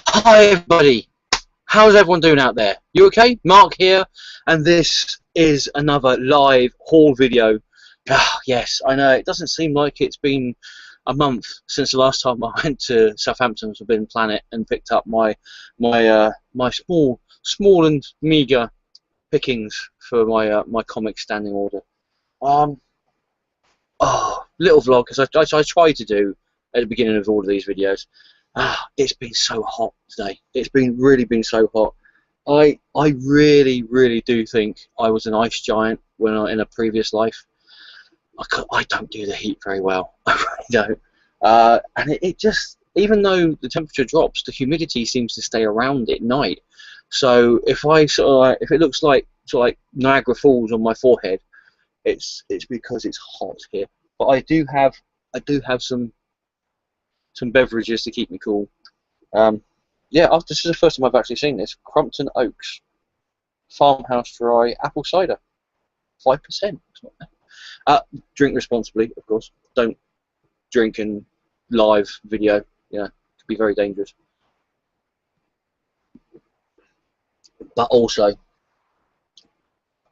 Hi everybody, how's everyone doing out there? You okay? Mark here, and this is another live haul video. Yes, I know, it doesn't seem like it's been a month since the last time I went to Southampton's Forbidden Planet and picked up my small and meagre pickings for my comic standing order. Little vlog, as I try to do at the beginning of all of these videos. It's been so hot today. It's really been so hot. I really do think I was an ice giant in a previous life. I don't do the heat very well. I really don't. And it just, even though the temperature drops, the humidity seems to stay around at night. So if it looks like Niagara Falls on my forehead, it's because it's hot here. But I do have some beverages to keep me cool. Yeah, this is the first time I've actually seen this. Crumpton Oaks Farmhouse Dry Apple Cider, 5%. Drink responsibly, of course. Don't drink in live video. Yeah, it could be very dangerous. But also,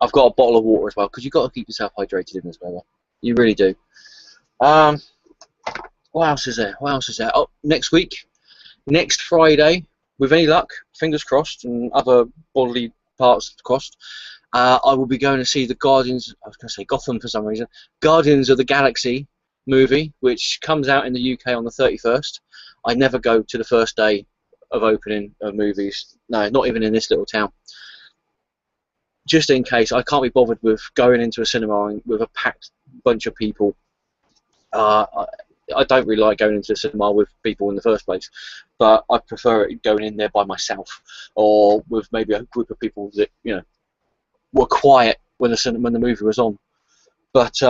I've got a bottle of water as well, because you've got to keep yourself hydrated in this weather. You really do. What else is there? Oh, next Friday, with any luck, fingers crossed, and other bodily parts crossed, I will be going to see the Guardians. I was going to say Gotham for some reason. Guardians of the Galaxy movie, which comes out in the UK on the 31st. I never go to the first day of opening of movies. No, not even in this little town. Just in case, I can't be bothered with going into a cinema with a packed bunch of people. I don't really like going into the cinema with people in the first place, but I prefer it going in there by myself or with maybe a group of people that were quiet when the movie was on. But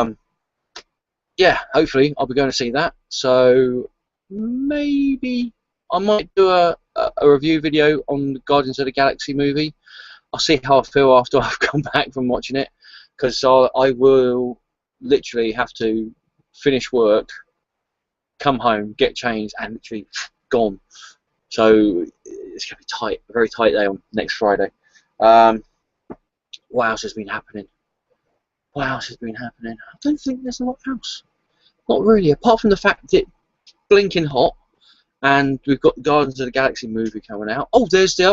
yeah, hopefully I'll be going to see that. So maybe I might do a review video on the Guardians of the Galaxy movie. I'll see how I feel after I've come back from watching it, because I will literally have to finish work, come home, get changed, and literally gone. So it's going to be tight, a very tight day on next Friday. What else has been happening? I don't think there's a lot else. Not really, apart from the fact that it's blinking hot, and we've got the Guardians of the Galaxy movie coming out. Oh, there's the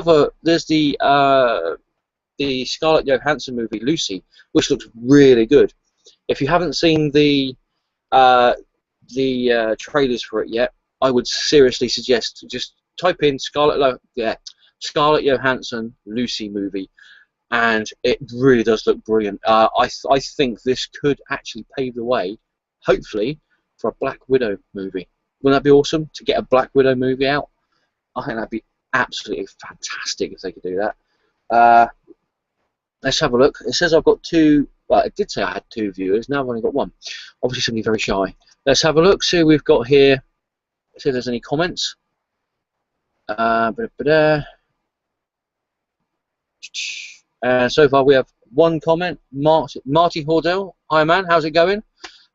Scarlett Johansson movie, Lucy, which looks really good. If you haven't seen the trailers for it yet, I would seriously suggest just type in Scarlett Johansson Lucy movie, and it really does look brilliant. I think this could actually pave the way, hopefully, for a Black Widow movie. Wouldn't that be awesome to get a Black Widow movie out? I think that'd be absolutely fantastic if they could do that. Let's have a look. It says I've got two. Well, it did say I had 2 viewers. Now I've only got 1. Obviously, somebody very shy. Let's have a look. See what we've got here. See if there's any comments. So far we have 1 comment. Marty Hordell. Hi man, how's it going?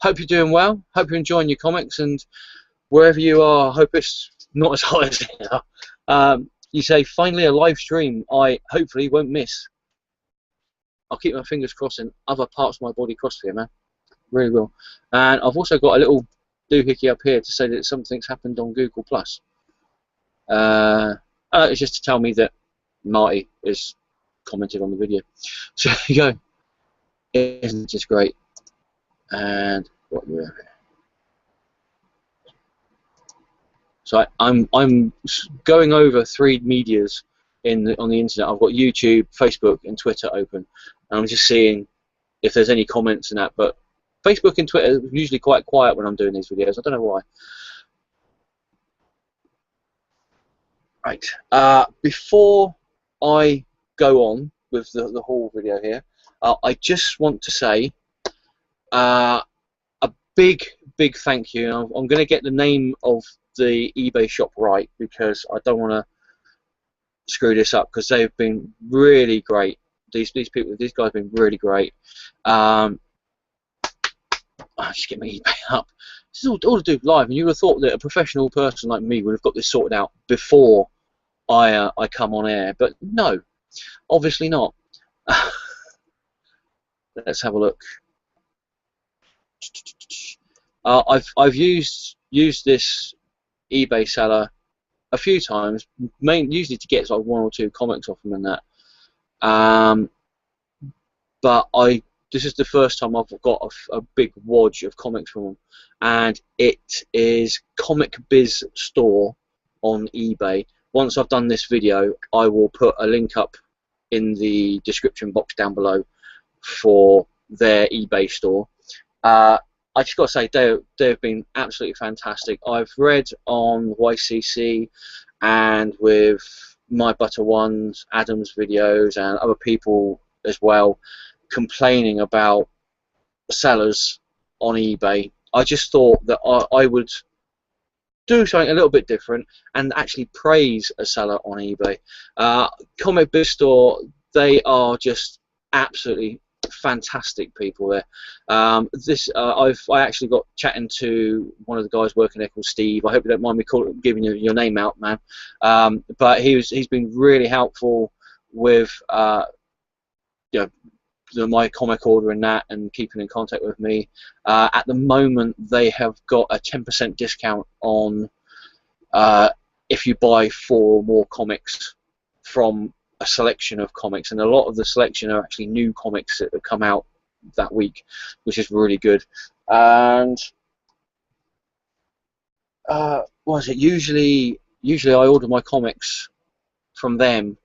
Hope you're doing well. Hope you're enjoying your comics, and wherever you are, I hope it's not as hot as here. You say finally a live stream. I hopefully won't miss. I'll keep my fingers crossed and other parts of my body crossed here, man. Really will. And I've also got a little doohickey up here to say that something's happened on Google+. It's just to tell me that Marty has commented on the video. So there you go. Isn't it just great? And what do we have here? So I'm going over 3 medias on the internet. I've got YouTube, Facebook, and Twitter open, and I'm just seeing if there's any comments in that. But Facebook and Twitter are usually quite quiet when I'm doing these videos. I don't know why. Right. Before I go on with the haul video here, I just want to say a big thank you. I'm going to get the name of the eBay shop right, because I don't want to screw this up, because they've been really great. These guys have been really great. I'll just get my eBay up. This is all to do live, and you would have thought that a professional person like me would have got this sorted out before I come on air. But no, obviously not. Let's have a look. I've used this eBay seller a few times, usually to get like 1 or 2 comics off them and that. But this is the first time I've got a big wodge of comics from them, and it is Comic Biz Store on eBay. Once I've done this video, I will put a link up in the description box down below for their eBay store. I just got to say, they've been absolutely fantastic. I've read on YCC and with My Butter One's, Adam's videos, and other people as well, complaining about sellers on eBay. I just thought that I would do something a little bit different and actually praise a seller on eBay. Comic Biz Store, they are just absolutely fantastic people there. I actually got chatting to one of the guys working there called Steve. I hope you don't mind me giving your name out, man. But he's been really helpful with my comic order and that, and keeping in contact with me. At the moment, they have got a 10% discount on if you buy 4 or more comics from a selection of comics, and a lot of the selection are actually new comics that have come out that week, which is really good. And what is it? Usually I order my comics from them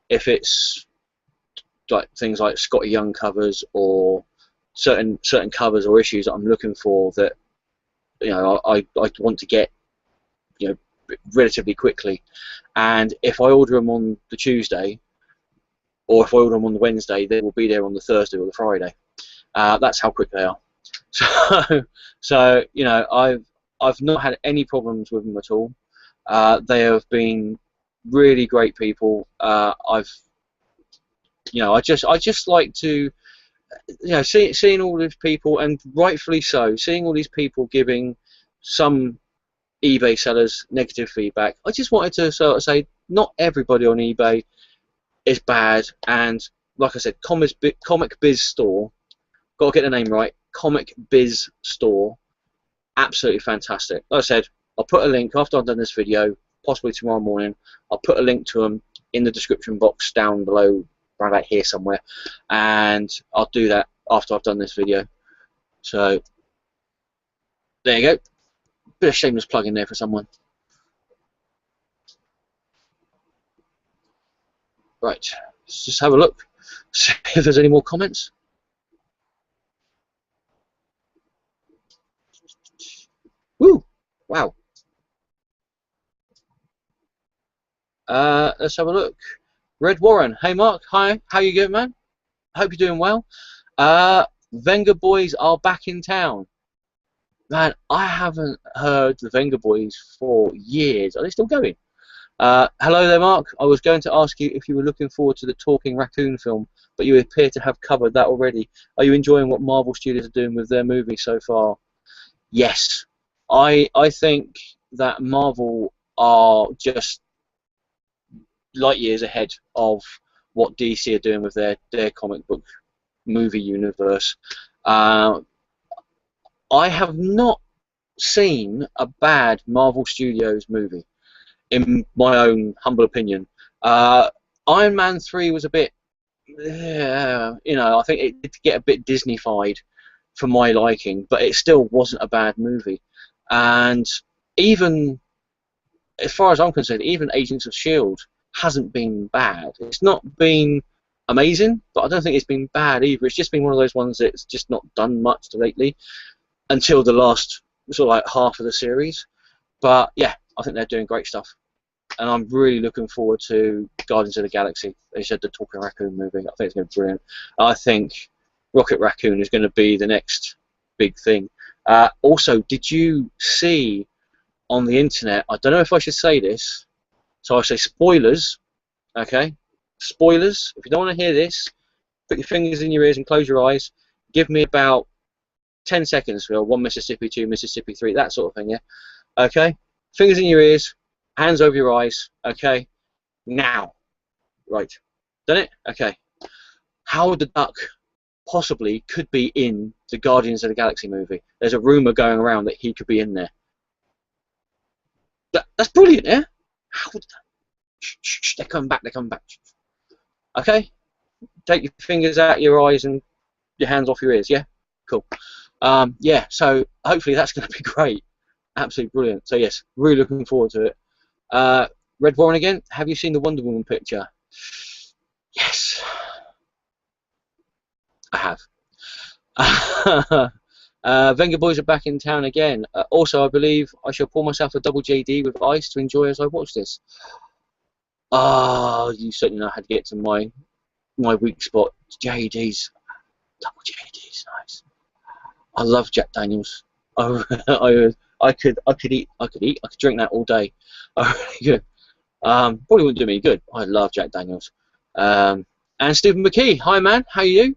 if it's like things like Scotty Young covers or certain covers or issues that I'm looking for that I want to get relatively quickly. And if I order them on the Tuesday, or if I order them on the Wednesday, they will be there on the Thursday or the Friday. That's how quick they are. So I've not had any problems with them at all. They have been really great people. I just like to, seeing all these people, and rightfully so, seeing all these people giving some eBay sellers negative feedback. I just wanted to sort of say, not everybody on eBay is bad. And like I said, Comic Biz Store, got to get the name right, Comic Biz Store, absolutely fantastic. Like I said, I'll put a link after I've done this video, possibly tomorrow morning. I'll put a link to them in the description box down below, right about here somewhere, and I'll do that after I've done this video. So there you go. Bit of shameless plug in there for someone. Right, let's just have a look, see if there's any more comments. Woo! Wow. Let's have a look. Red Warren, hey Mark, hi, how you going, man? I hope you're doing well. Venga Boys are back in town. Man, I haven't heard the Venga Boys for years. Are they still going? Hello there, Mark. I was going to ask you if you were looking forward to the Talking Raccoon film, but you appear to have covered that already. Are you enjoying what Marvel Studios are doing with their movie so far? Yes. I think that Marvel are just light years ahead of what DC are doing with their comic book movie universe. I have not seen a bad Marvel Studios movie, in my own humble opinion. Iron Man 3 was a bit, I think it did get a bit Disney-fied for my liking, but it still wasn't a bad movie. And even, as far as I'm concerned, even Agents of S.H.I.E.L.D. hasn't been bad. It's not been amazing, but I don't think it's been bad either. It's just been one of those ones that's just not done much lately, until the last sort of like half of the series. But yeah, I think they're doing great stuff, and I'm really looking forward to Guardians of the Galaxy. They said the Talking Raccoon movie. I think it's going to be brilliant. I think Rocket Raccoon is going to be the next big thing. Also, did you see on the internet, I don't know if I should say this, so I say spoilers, okay? Spoilers. If you don't want to hear this, put your fingers in your ears and close your eyes. Give me about 10 seconds for 1 Mississippi, 2 Mississippi, 3, that sort of thing, yeah? Okay? Fingers in your ears, hands over your eyes, okay? now. Right. Done it? Okay. Howard the Duck possibly could be in the Guardians of the Galaxy movie. There's a rumour going around that he could be in there. That's brilliant, yeah? Howard the Duck. Shh, they're coming back, they're coming back. Okay? Take your fingers out your eyes and your hands off your ears, yeah? Cool. Yeah, so hopefully that's going to be great. Absolutely brilliant. So yes, really looking forward to it. Red Warren again, have you seen the Wonder Woman picture? Yes. I have. Venga Boys are back in town again. Also, I believe I shall pour myself a double JD with ice to enjoy as I watch this. Oh, you certainly know how to get to my weak spot. JD's. Double JD's nice. I love Jack Daniels. I could drink that all day. Good. Probably wouldn't do me good. I love Jack Daniels. And Stephen McKee, hi man, how are you?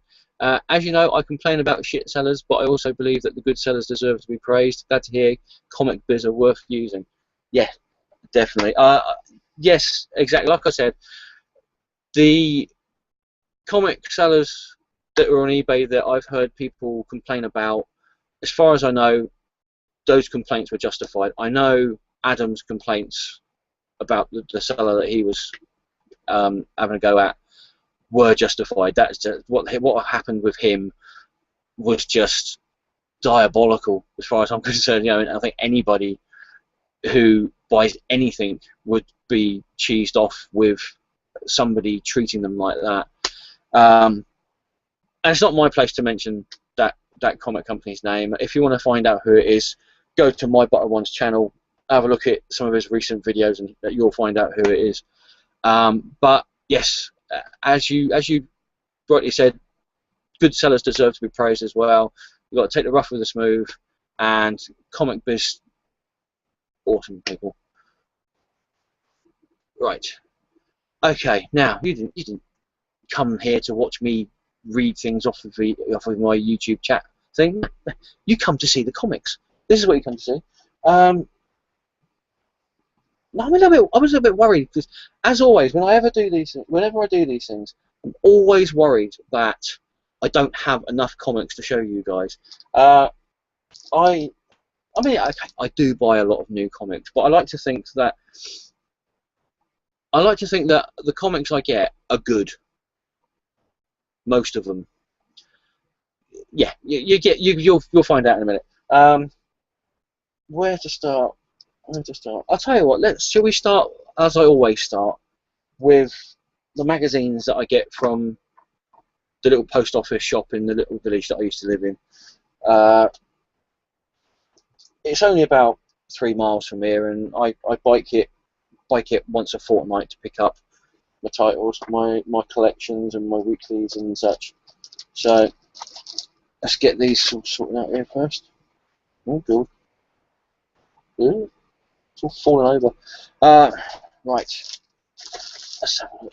As you know, I complain about shit sellers, but I also believe that the good sellers deserve to be praised. Glad to hear Comic Biz are worth using. Yeah, definitely. Yes, exactly. Like I said, the comic sellers that are on eBay that I've heard people complain about, as far as I know, those complaints were justified. I know Adam's complaints about the seller that he was having a go at were justified. That's just what happened with him was just diabolical as far as I'm concerned. You know, and I think anybody who buys anything would be cheesed off with somebody treating them like that. And it's not my place to mention that comic company's name. If you want to find out who it is, go to My Butter One's channel, have a look at some of his recent videos, and you'll find out who it is. But yes, as you rightly said, good sellers deserve to be praised as well. You've got to take the rough with the smooth, and Comic Biz, awesome people. Right. Okay. Now you didn't come here to watch me read things off of my YouTube chat thing. You come to see the comics. This is what you come to see. I was a little bit worried because, as always, whenever I do these things, I'm always worried that I don't have enough comics to show you guys. I mean, I do buy a lot of new comics, but I like to think that the comics I get are good. Most of them. Yeah, you'll find out in a minute. Where to start? I'll tell you what. Shall we start as I always start with the magazines that I get from the little post office shop in the little village that I used to live in. It's only about 3 miles from here, and I bike it once a fortnight to pick up my titles, my collections, and my weeklies and such. So let's get these sorted out here first. Oh, good. Ooh, it's all falling over. Right.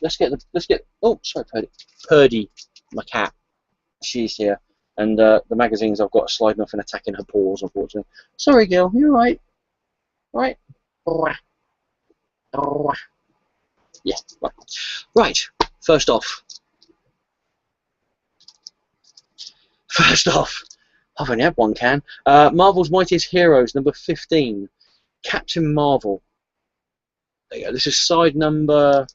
Let's get. Oh, sorry, Purdy, my cat. She's here, and the magazines I've got are sliding off and attacking her paws. Unfortunately. Sorry, girl. You're right. Right. Yeah. Right. First off, I've only had one can. Marvel's Mightiest Heroes, number 15. Captain Marvel. There you go. This is side number.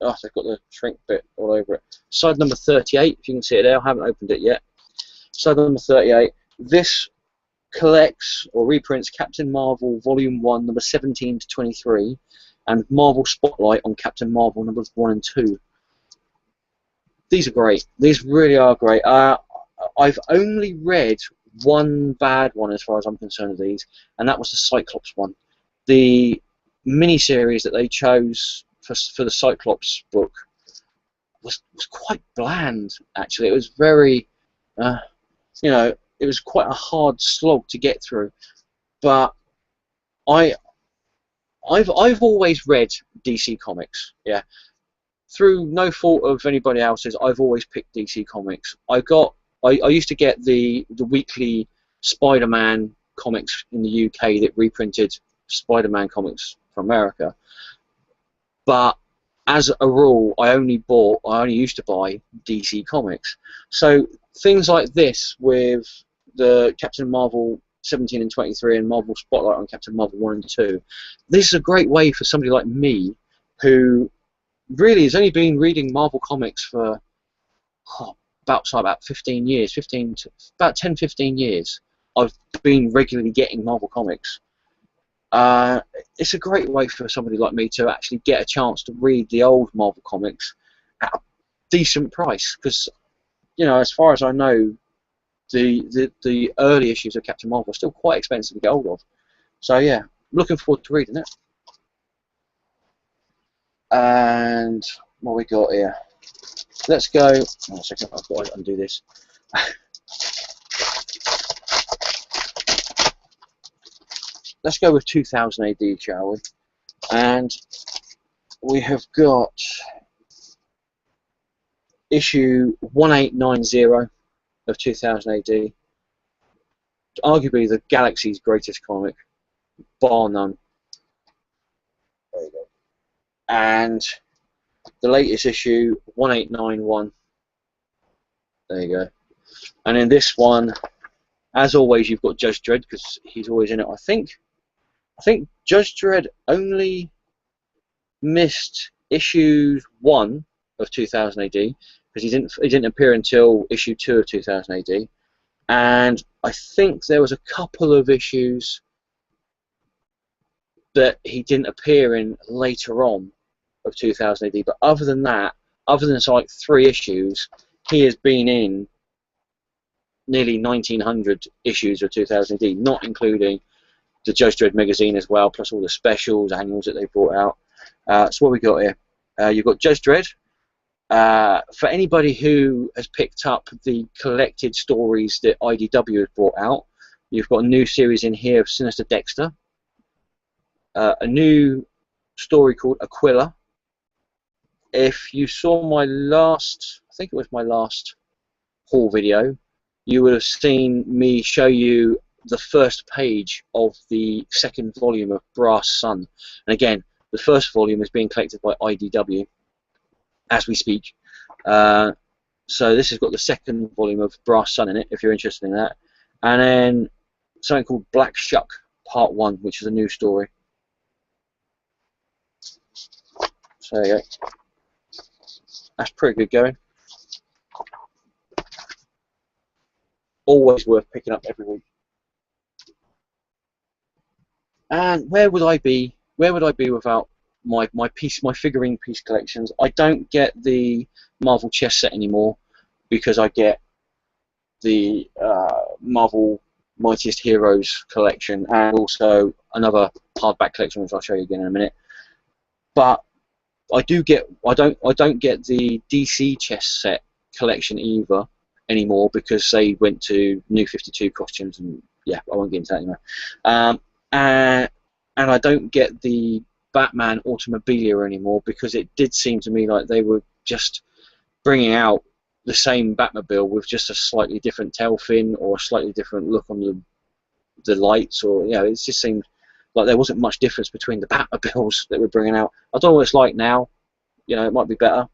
Oh, they've got the shrink bit all over it. Side number 38, if you can see it there. I haven't opened it yet. Side number 38. This collects or reprints Captain Marvel Volume 1, number 17 to 23, and Marvel Spotlight on Captain Marvel numbers 1 and 2. These are great. These really are great. I've only read one bad one as far as I'm concerned of these, and that was the Cyclops one. The mini-series that they chose for the Cyclops book was quite bland, actually. It was very, you know, it was quite a hard slog to get through. But I've always read DC Comics, yeah. Through no fault of anybody else's, I've always picked DC Comics. I used to get the weekly Spider-Man comics in the UK that reprinted Spider-Man comics from America. But as a rule, I only used to buy DC comics. So things like this with the Captain Marvel 17 and 23 and Marvel Spotlight on Captain Marvel 1 and 2, this is a great way for somebody like me who really has only been reading Marvel comics for about 15 years, about 10, 15 years. I've been regularly getting Marvel comics. It's a great way for somebody like me to actually get a chance to read the old Marvel comics at a decent price, because, you know, as far as I know, the early issues of Captain Marvel are still quite expensive to get hold of. So yeah, looking forward to reading it. And what we got here? Let's go. Oh, a second, I've got to undo this. Let's go with 2000 AD, shall we? And we have got issue 1890 of 2000 AD. Arguably the galaxy's greatest comic, bar none. There you go. And the latest issue, 1891. There you go. And in this one, as always, you've got Judge Dredd, because he's always in it, I think. I think Judge Dredd only missed issue 1 of 2000 AD, because he didn't appear until issue 2 of 2000 AD. And I think there was a couple of issues that he didn't appear in later on of 2000 AD, but other than that, other than like 3 issues, he has been in nearly 1900 issues of 2000 AD, not including the Judge Dredd magazine as well, plus all the specials, annuals that they brought out. So what we got here? You've got Judge Dredd. For anybody who has picked up the collected stories that IDW has brought out, you've got a new series in here of Sinister Dexter, a new story called Aquila. If you saw my last, I think it was my last haul video, you would have seen me show you the first page of the second volume of Brass Sun. And again, the first volume is being collected by IDW as we speak. So this has got the second volume of Brass Sun in it, if you're interested in that. And then something called Black Shuck Part 1, which is a new story. So there you go. That's pretty good going. Always worth picking up every week. And where would I be? Where would I be without my figurine piece collections? I don't get the Marvel chess set anymore because I get the Marvel Mightiest Heroes collection and also another hardback collection, which I'll show you again in a minute. But I don't get the DC chess set collection either anymore because they went to New 52 costumes, and yeah, I won't get into that anymore. And I don't get the Batman Automobilia anymore because it did seem to me like they were just bringing out the same Batmobile with just a slightly different tail fin or a slightly different look on the lights, or you know, it just seemed like there wasn't much difference between the Batmobiles that we're bringing out. I don't know what it's like now. You know, it might be better,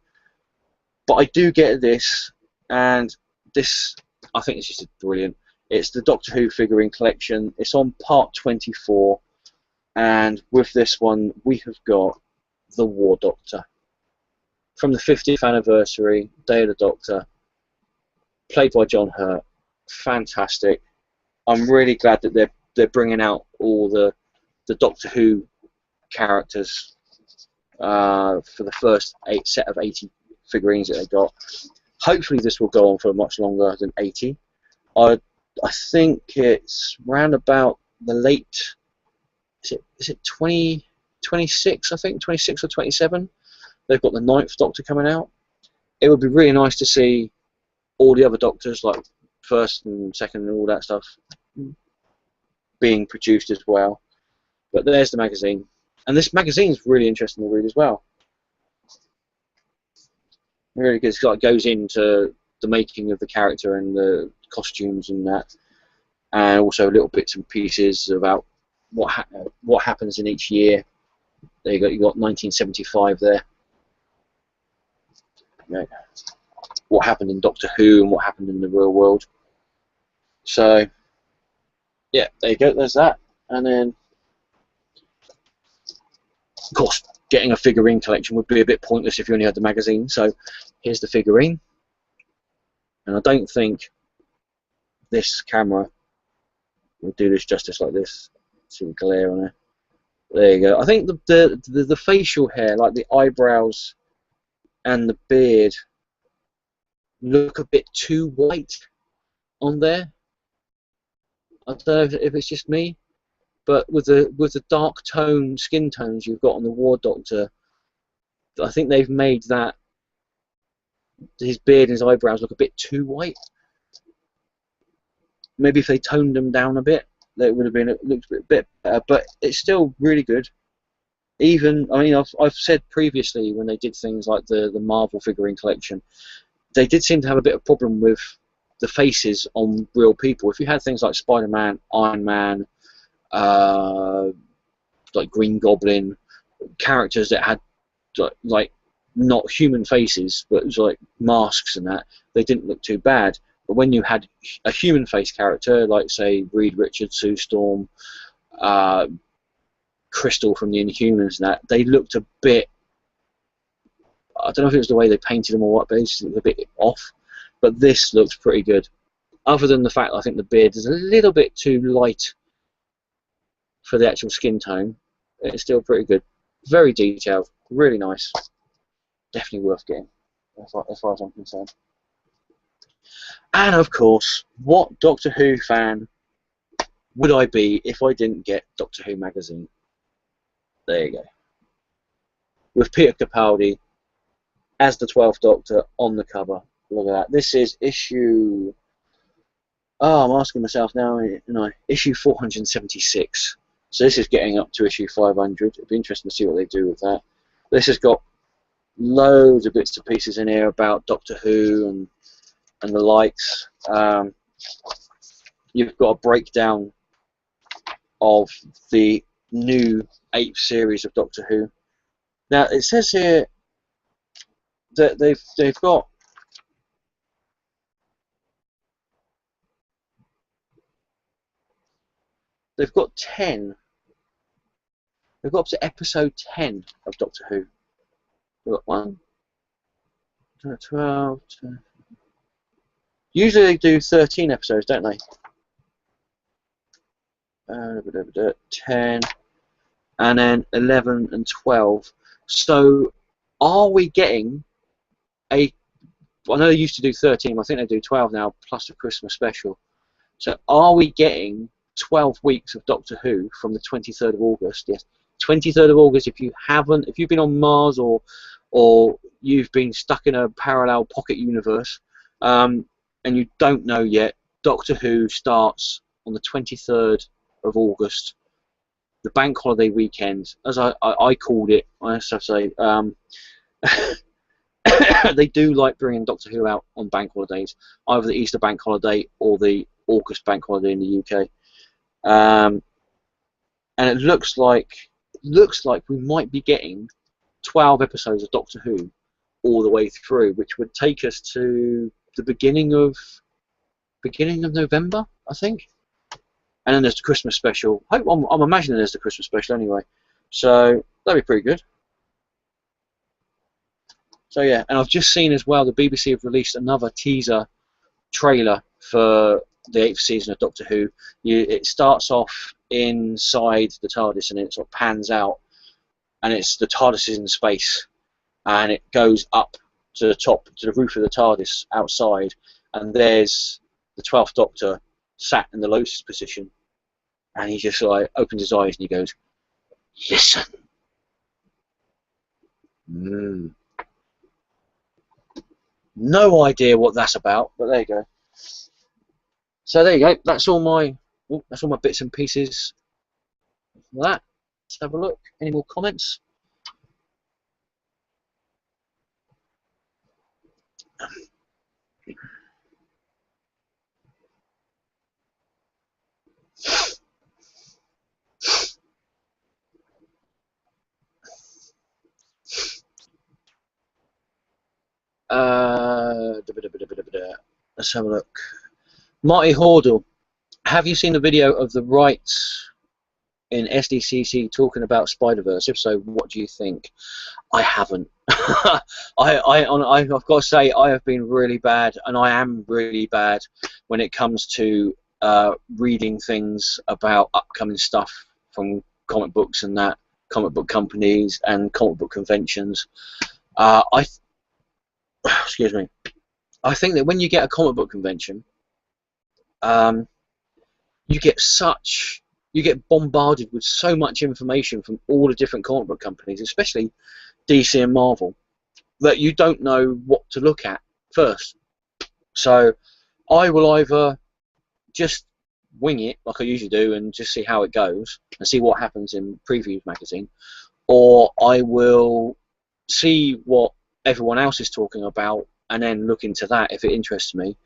but I do get this, and this I think it's just brilliant. It's the Doctor Who figurine collection. It's on part 24, and with this one we have got the War Doctor from the 50th anniversary, Day of the Doctor, played by John Hurt. Fantastic. I'm really glad that they're bringing out all the Doctor Who characters for the first set of 80 figurines that they got. Hopefully this will go on for much longer than 80. I think it's round about the late, is it 26, I think, 26 or 27? They've got the 9th Doctor coming out. It would be really nice to see all the other Doctors, like first and second and all that stuff, being produced as well. But there's the magazine. And this magazine is really interesting to read as well. Really good. It like, goes into the making of the character and the costumes and that, and also little bits and pieces about what happens in each year. There you got 1975 there. you know, what happened in Doctor Who and what happened in the real world. So yeah, there you go. There's that, and then of course getting a figurine collection would be a bit pointless if you only had the magazine. So here's the figurine, and I don't think this camera will do this justice like this. See the glare on it. There you go. I think the facial hair, like the eyebrows and the beard, look a bit too white on there. I don't know if it's just me, but with the dark tone skin tones you've got on the War Doctor, I think they've made that his beard and his eyebrows look a bit too white. Maybe if they toned them down a bit, that would have been looked a bit better. But it's still really good. Even, I mean, I've said previously when they did things like the Marvel figurine collection, they did seem to have a bit of problem with the faces on real people. If you had things like Spider-Man, Iron Man, like Green Goblin, characters that had like not human faces, but it was like masks and that, they didn't look too bad. But when you had a human face character, like say Reed Richards, Sue Storm, Crystal from the Inhumans, and that, they looked a bit, I don't know if it was the way they painted them or what, but it's a bit off. But this looks pretty good. Other than the fact I think the beard is a little bit too light for the actual skin tone, it's still pretty good. Very detailed, really nice. Definitely worth getting, as far as I'm concerned. And of course, what Doctor Who fan would I be if I didn't get Doctor Who magazine? There you go. With Peter Capaldi as the 12th Doctor on the cover. Look at that. This is issue... Oh, I'm asking myself now, issue 476. So this is getting up to issue 500. It'd be interesting to see what they do with that. This has got loads of bits and pieces in here about Doctor Who and the likes. You've got a breakdown of the new 8th series of Doctor Who. Now it says here that they've got They've got 10. They've got up to episode 10 of Doctor Who. They've got 1, 12. Usually they do 13 episodes, don't they? 10, and then 11 and 12. So, are we getting a... I know they used to do 13, I think they do 12 now, plus the Christmas special. So, are we getting 12 weeks of Doctor Who from the 23rd of August? Yes, 23rd of August. If you've been on Mars or you've been stuck in a parallel pocket universe, and you don't know yet, Doctor Who starts on the 23rd of August, the bank holiday weekend, as I called it. I have to say, they do like bringing Doctor Who out on bank holidays, either the Easter bank holiday or the August bank holiday in the UK. And it looks like we might be getting 12 episodes of Doctor Who all the way through, which would take us to the beginning of November, I think. And then there's the Christmas special. I'm imagining there's the Christmas special anyway. So that'd be pretty good. So yeah, and I've just seen as well the BBC have released another teaser trailer for the 8th season of Doctor Who. It starts off inside the TARDIS and it sort of pans out, and it's the TARDIS is in space, and it goes up to the top, to the roof of the TARDIS outside, and there's the 12th Doctor sat in the Lotus position, and he just like opens his eyes and he goes, "Listen." No idea what that's about, but there you go. So there you go. That's all my bits and pieces for that. Let's have a look. Any more comments? let's have a look. Marty Hordle, have you seen the video of the rights in SDCC talking about Spider-Verse? If so, what do you think? I haven't. I've got to say, I have been really bad, and I am really bad when it comes to reading things about upcoming stuff from comic books and that, comic book companies and comic book conventions. Excuse me. I think that when you get a comic book convention, you get bombarded with so much information from all the different comic book companies, especially DC and Marvel, that you don't know what to look at first. So I will either just wing it like I usually do and just see how it goes and see what happens in Previews magazine, or I will see what everyone else is talking about and then look into that if it interests me,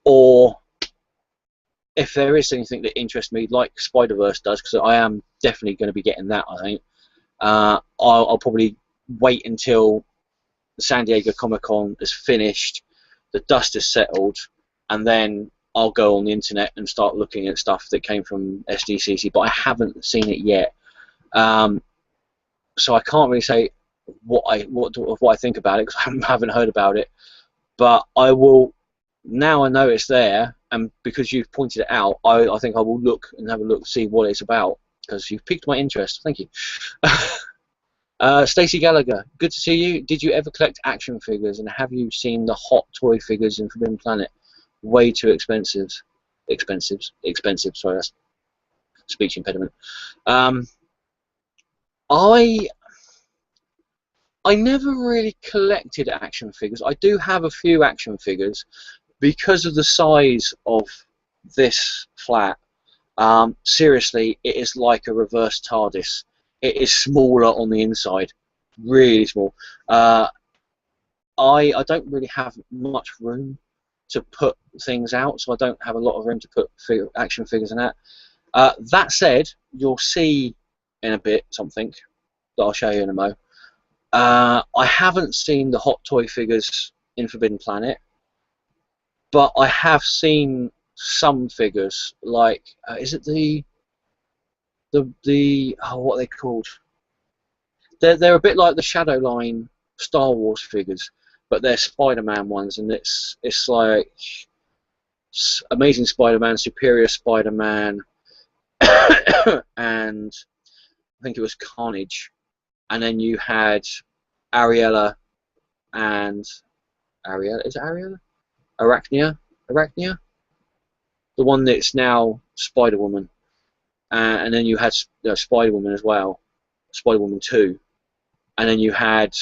or if there is anything that interests me, like Spider-Verse does, because I am definitely going to be getting that, I think, I'll probably wait until the San Diego Comic-Con is finished, the dust is settled, and then I'll go on the internet and start looking at stuff that came from SDCC, but I haven't seen it yet. So I can't really say what I think about it, because I haven't heard about it, but I will, now I know it's there, and because you've pointed it out, I think I will look and have a look, see what it's about, because you've piqued my interest. Thank you. Stacey Gallagher, good to see you. Did you ever collect action figures, and have you seen the hot toy figures in Forbidden Planet? Way too expensive. Expensive. Sorry, that's speech impediment. I never really collected action figures. I do have a few action figures because of the size of this flat. Seriously, it is like a reverse TARDIS. It is smaller on the inside, really small. I don't really have much room to put things out, so I don't have a lot of room to put action figures in that. That said, you'll see in a bit something that I'll show you in a mo. I haven't seen the hot toy figures in Forbidden Planet, but I have seen some figures, like is it the what are they called? They're a bit like the Shadowline Star Wars figures, but they're Spider-Man ones, and it's like Amazing Spider-Man, Superior Spider-Man, and I think it was Carnage, and then you had Ariella and Arachnia, the one that's now Spider-Woman, and then you had Spider-Woman as well, Spider-Woman 2, and then you had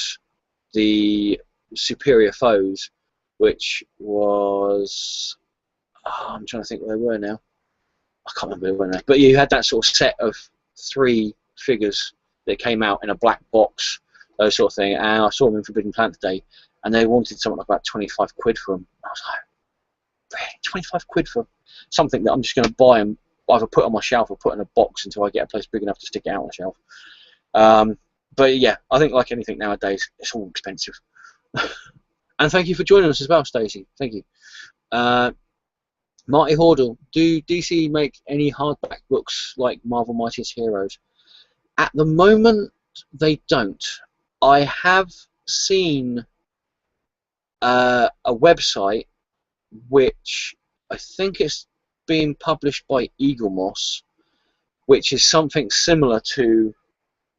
the Superior Foes, which was, I'm trying to think where they were now. I can't remember where they were now. But you had that sort of set of 3 figures that came out in a black box, those sort of thing. And I saw them in Forbidden Planet today, and they wanted something like about 25 quid for them. I was like, really? 25 quid for something that I'm just going to buy and either put on my shelf or put in a box until I get a place big enough to stick it out on the shelf. But yeah, I think like anything nowadays, it's all expensive. And thank you for joining us as well, Stacey. Thank you. Marty Hordle, do DC make any hardback books like Marvel Mightiest Heroes? At the moment, they don't. I have seen a website which I think is being published by Eagle Moss, which is something similar to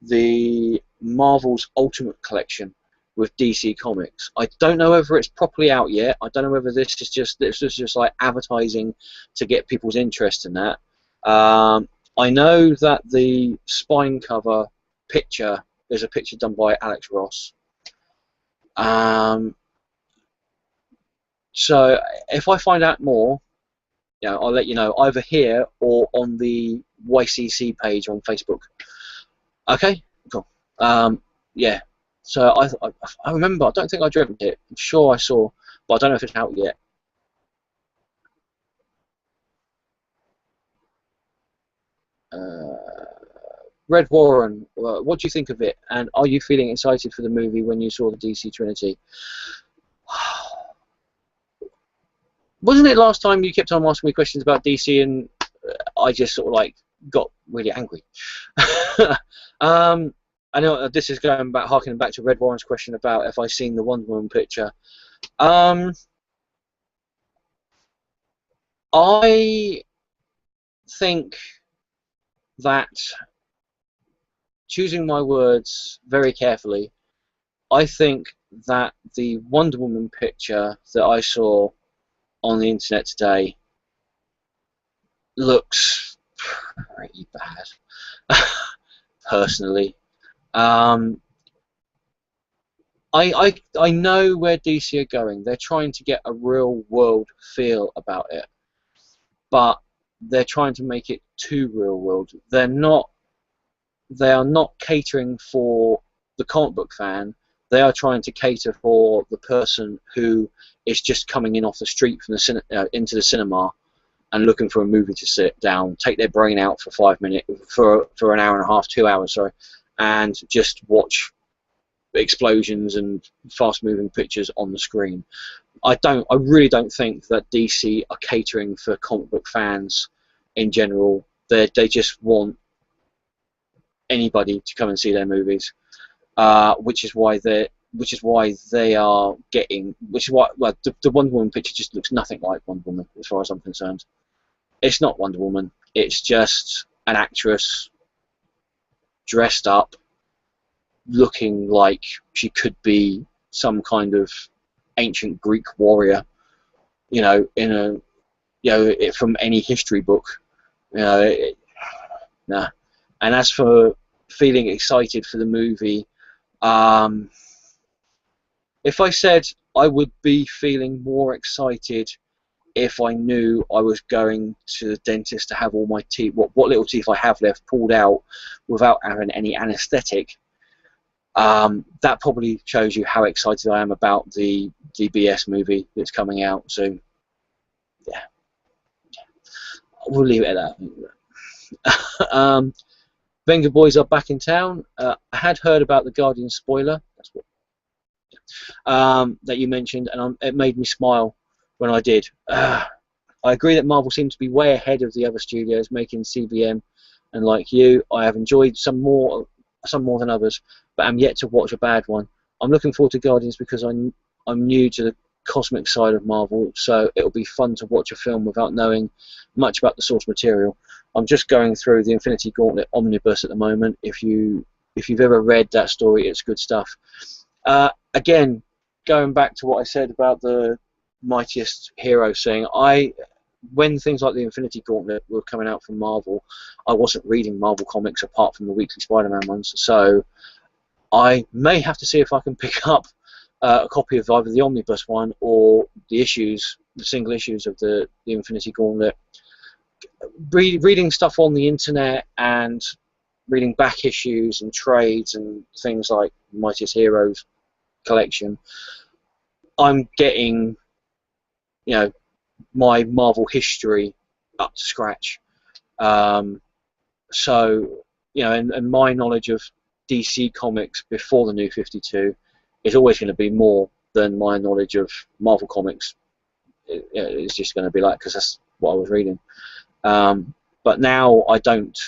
the Marvel's Ultimate Collection with DC Comics. I don't know whether it's properly out yet. I don't know whether this is just like advertising to get people's interest in that. I know that the spine cover picture is a picture done by Alex Ross. So if I find out more, I'll let you know either here or on the YCC page on Facebook. Okay, cool. Yeah. So I remember. I don't think I dreamt it. I'm sure I saw, but I don't know if it's out yet. Red Warren, what do you think of it? And are you feeling excited for the movie when you saw the DC Trinity? Wasn't it last time you kept on asking me questions about DC and I just sort of like got really angry? I know this is going back, harkening back to Red Warren's question about if I seen the Wonder Woman picture. I think that, choosing my words very carefully, I think that the Wonder Woman picture that I saw on the internet today looks pretty bad, personally. I know where DC are going. They're trying to get a real world feel about it, but they're trying to make it too real world. They are not catering for the comic book fan. They are trying to cater for the person who is just coming in off the street from the into the cinema and looking for a movie to sit down, take their brain out for 5 minutes, for an hour and a half, 2 hours, sorry, and just watch explosions and fast-moving pictures on the screen. I really don't think that DC are catering for comic book fans in general. They just want anybody to come and see their movies, which is why the Wonder Woman picture just looks nothing like Wonder Woman as far as I'm concerned. It's not Wonder Woman. It's just an actress dressed up, looking like she could be some kind of ancient Greek warrior, in a from any history book, nah. And as for feeling excited for the movie, if I said I would be feeling more excited if I knew I was going to the dentist to have all my teeth, what little teeth I have left, pulled out without having any anaesthetic, that probably shows you how excited I am about the BS movie that's coming out soon. Yeah, we'll leave it at that. Venga Boys are back in town. I had heard about the Guardian spoiler. That's what that you mentioned, and it made me smile when I did. I agree that Marvel seems to be way ahead of the other studios making CBM, and like you, I have enjoyed some more than others, but I'm yet to watch a bad one. I'm looking forward to Guardians because I'm new to the cosmic side of Marvel, so it'll be fun to watch a film without knowing much about the source material. I'm just going through the Infinity Gauntlet omnibus at the moment. If you've ever read that story, it's good stuff. Again, going back to what I said about the mightiest hero thing, when things like the Infinity Gauntlet were coming out from Marvel, I wasn't reading Marvel comics apart from the weekly Spider-Man ones, so I may have to see if I can pick up a copy of either the omnibus one or the single issues of the Infinity Gauntlet. Reading stuff on the internet and reading back issues and trades and things like Mightiest Heroes collection, I'm getting, my Marvel history up to scratch. So, and my knowledge of DC Comics before the New 52 is always going to be more than my knowledge of Marvel Comics. It's just going to be like, because that's what I was reading. But now I don't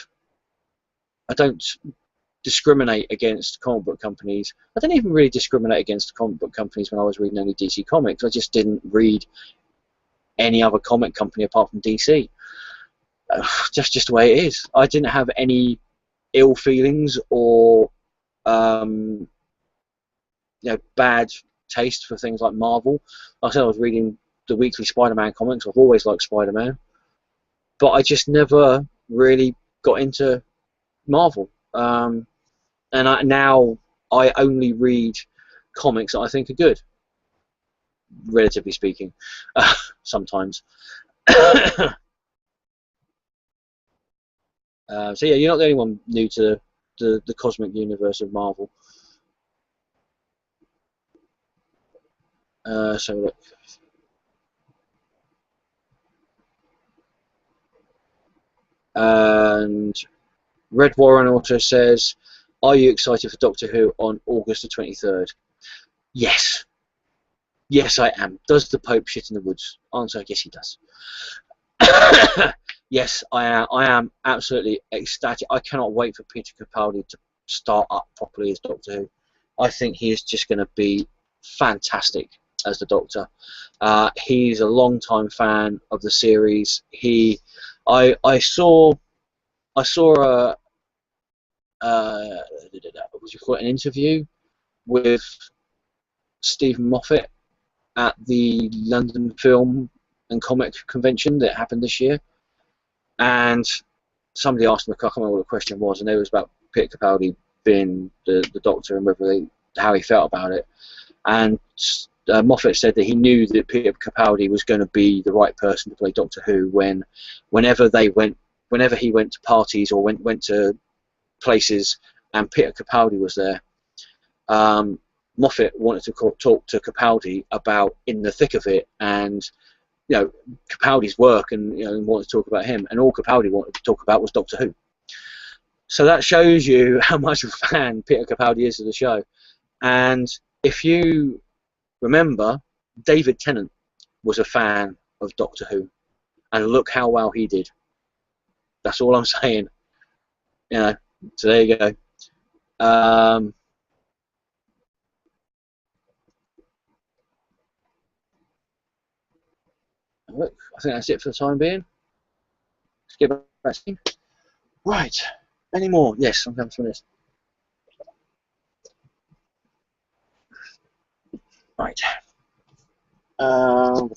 discriminate against comic book companies. I didn't even really discriminate against comic book companies when I was reading only DC Comics. I just didn't read any other comic company apart from DC. Just the way it is. I didn't have any ill feelings or bad taste for things like Marvel. Like I said, I was reading the weekly Spider-Man comics. I've always liked Spider-Man, but I just never really got into Marvel. And now I only read comics that I think are good, relatively speaking, sometimes. So yeah, you're not the only one new to the cosmic universe of Marvel. So look. And Red Warren also says, are you excited for Doctor Who on August the 23rd? Yes. Yes, I am. Does the Pope shit in the woods? Answer: yes, he does. Yes, I am. I am absolutely ecstatic. I cannot wait for Peter Capaldi to start up properly as Doctor Who. I think he is just going to be fantastic as the Doctor. He's a long-time fan of the series. I saw a what you call it, an interview with Stephen Moffat at the London Film and Comic Convention that happened this year, and somebody asked him, I can't remember what the question was, and it was about Peter Capaldi being the Doctor and how he felt about it. And Moffat said that he knew that Peter Capaldi was going to be the right person to play Doctor Who whenever he went to parties or went to places and Peter Capaldi was there. Moffat wanted to talk to Capaldi about In the Thick of It, and Capaldi's work, and wanted to talk about him, and all Capaldi wanted to talk about was Doctor Who. So that shows you how much of a fan Peter Capaldi is of the show. And if you remember, David Tennant was a fan of Doctor Who, and look how well he did. That's all I'm saying. So there you go. Look, I think that's it for the time being. Let's get back to you. Right. Any more? Yes, I'm coming through this. Right. What am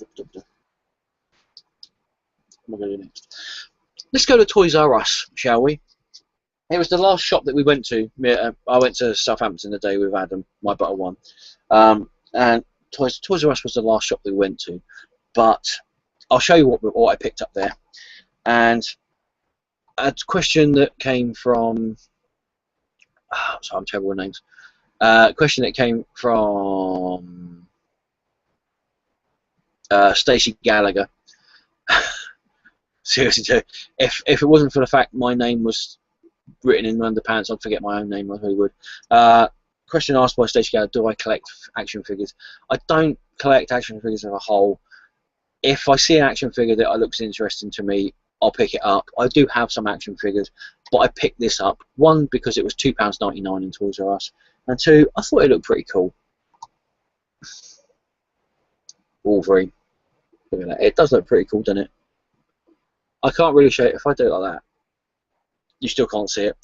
I going to do next? Let's go to Toys R Us, shall we? It was the last shop that we went to. I went to Southampton the day with Adam, my butter one, and Toys R Us was the last shop that we went to. But I'll show you what I picked up there. And a question that came from... sorry, I'm terrible with names. A question that came from Stacey Gallagher. Seriously, if it wasn't for the fact my name was written in underpants, I'd forget my own name. I really would. Question asked by Stacey Gallagher: do I collect action figures? I don't collect action figures as a whole. If I see an action figure that looks interesting to me, I'll pick it up. I do have some action figures, but I picked this up. One, because it was £2.99 in Toys R Us, and two, I thought it looked pretty cool. Wolverine. Look at that. It does look pretty cool, doesn't it? I can't really show it. If I do it like that, you still can't see it.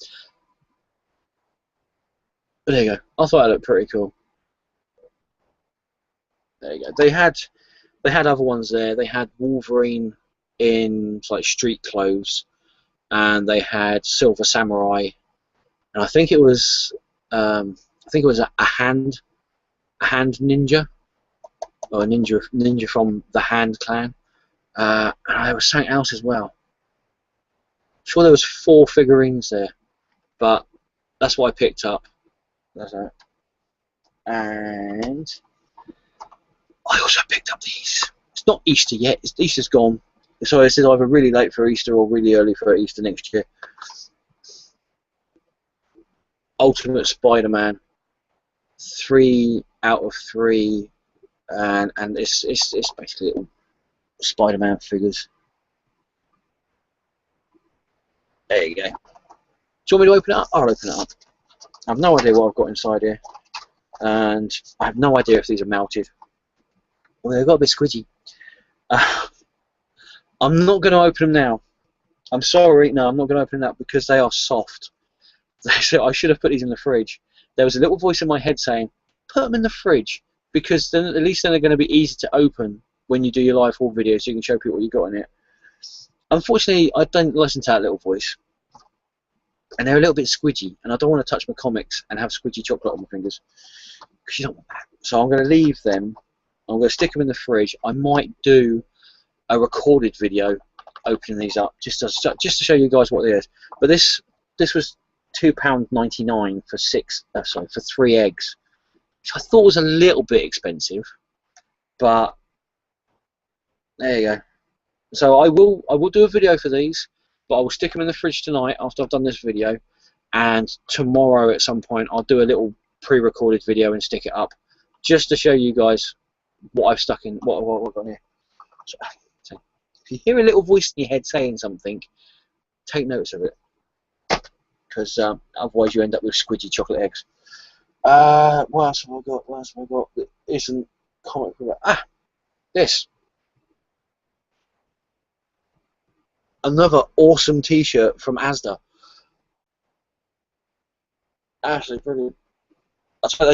But there you go. I thought it looked pretty cool. There you go. They had other ones there. They had Wolverine in like street clothes, and they had Silver Samurai, and I think it was a hand ninja, or a ninja from the Hand Clan, and there was something else as well. I'm sure there was 4 figurines there, but that's what I picked up. That's it. And I also picked up these. It's not Easter yet. Easter's gone. So this is either really late for Easter or really early for Easter next year. Ultimate Spider-Man. 3 out of 3, and it's basically little Spider-Man figures. There you go. Do you want me to open it up? I'll open it up. I have no idea what I've got inside here, and I have no idea if these are melted. Well, they've got a bit squidgy. I'm not going to open them now. I'm sorry, no, I'm not going to open them up because they are soft. So I should have put these in the fridge. There was a little voice in my head saying, put them in the fridge, because then at least they're going to be easy to open when you do your live haul video, so you can show people what you got in it. Unfortunately, I don't listen to that little voice, and they're a little bit squidgy, and I don't want to touch my comics and have squidgy chocolate on my fingers, because you don't want that. So I'm going to leave them. I'm going to stick them in the fridge. I might do a recorded video opening these up just to show you guys what it is. But this was £2.99 for 3 eggs, which I thought was a little bit expensive, but there you go. So I will do a video for these, but I will stick them in the fridge tonight after I've done this video, and tomorrow at some point I'll do a little pre-recorded video and stick it up just to show you guys what I've stuck in. What I've got here. So, if you hear a little voice in your head saying something, take notice of it, because otherwise you end up with squidgy chocolate eggs. What else have I got? What else have I got that isn't comic book? This. Another awesome T-shirt from Asda. Absolutely brilliant.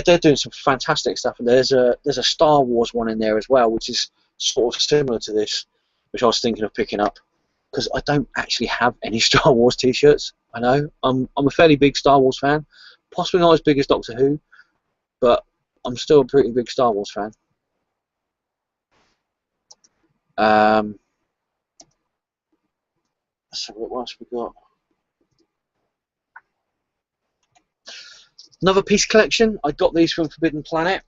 They're doing some fantastic stuff, and there's a Star Wars one in there as well, which is sort of similar to this, which I was thinking of picking up, because I don't actually have any Star Wars T-shirts. I know I'm a fairly big Star Wars fan, possibly not as big as Doctor Who, but I'm still a pretty big Star Wars fan. So what else we got? Another piece collection. I got these from Forbidden Planet.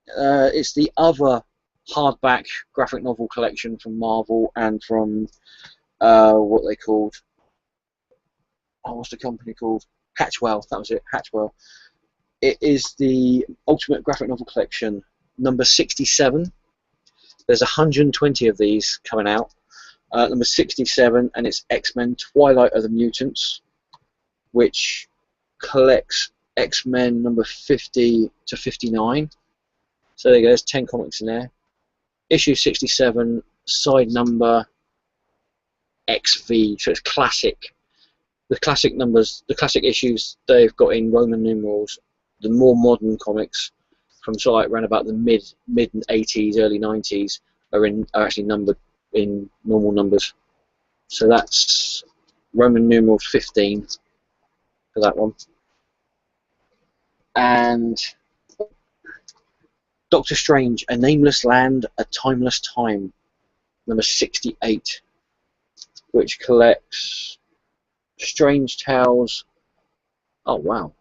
It's the other hardback graphic novel collection from Marvel and from what they called. Oh, what's the company called? Hatchwell. That was it. Hatchwell. It is the Ultimate Graphic Novel Collection, number 67. There's 120 of these coming out. Number 67, and it's X-Men Twilight of the Mutants, which collects X-Men number 50 to 59. So there you go, there's 10 comics in there. Issue 67, side number XV, so it's classic. The classic numbers, the classic issues they've got in Roman numerals. The more modern comics from sort of like around about the mid 80s, early 90s are actually numbered in normal numbers. So that's Roman numerals 15 for that one. And Doctor Strange, A Nameless Land, A Timeless Time, number 68, which collects Strange Tales. Oh wow,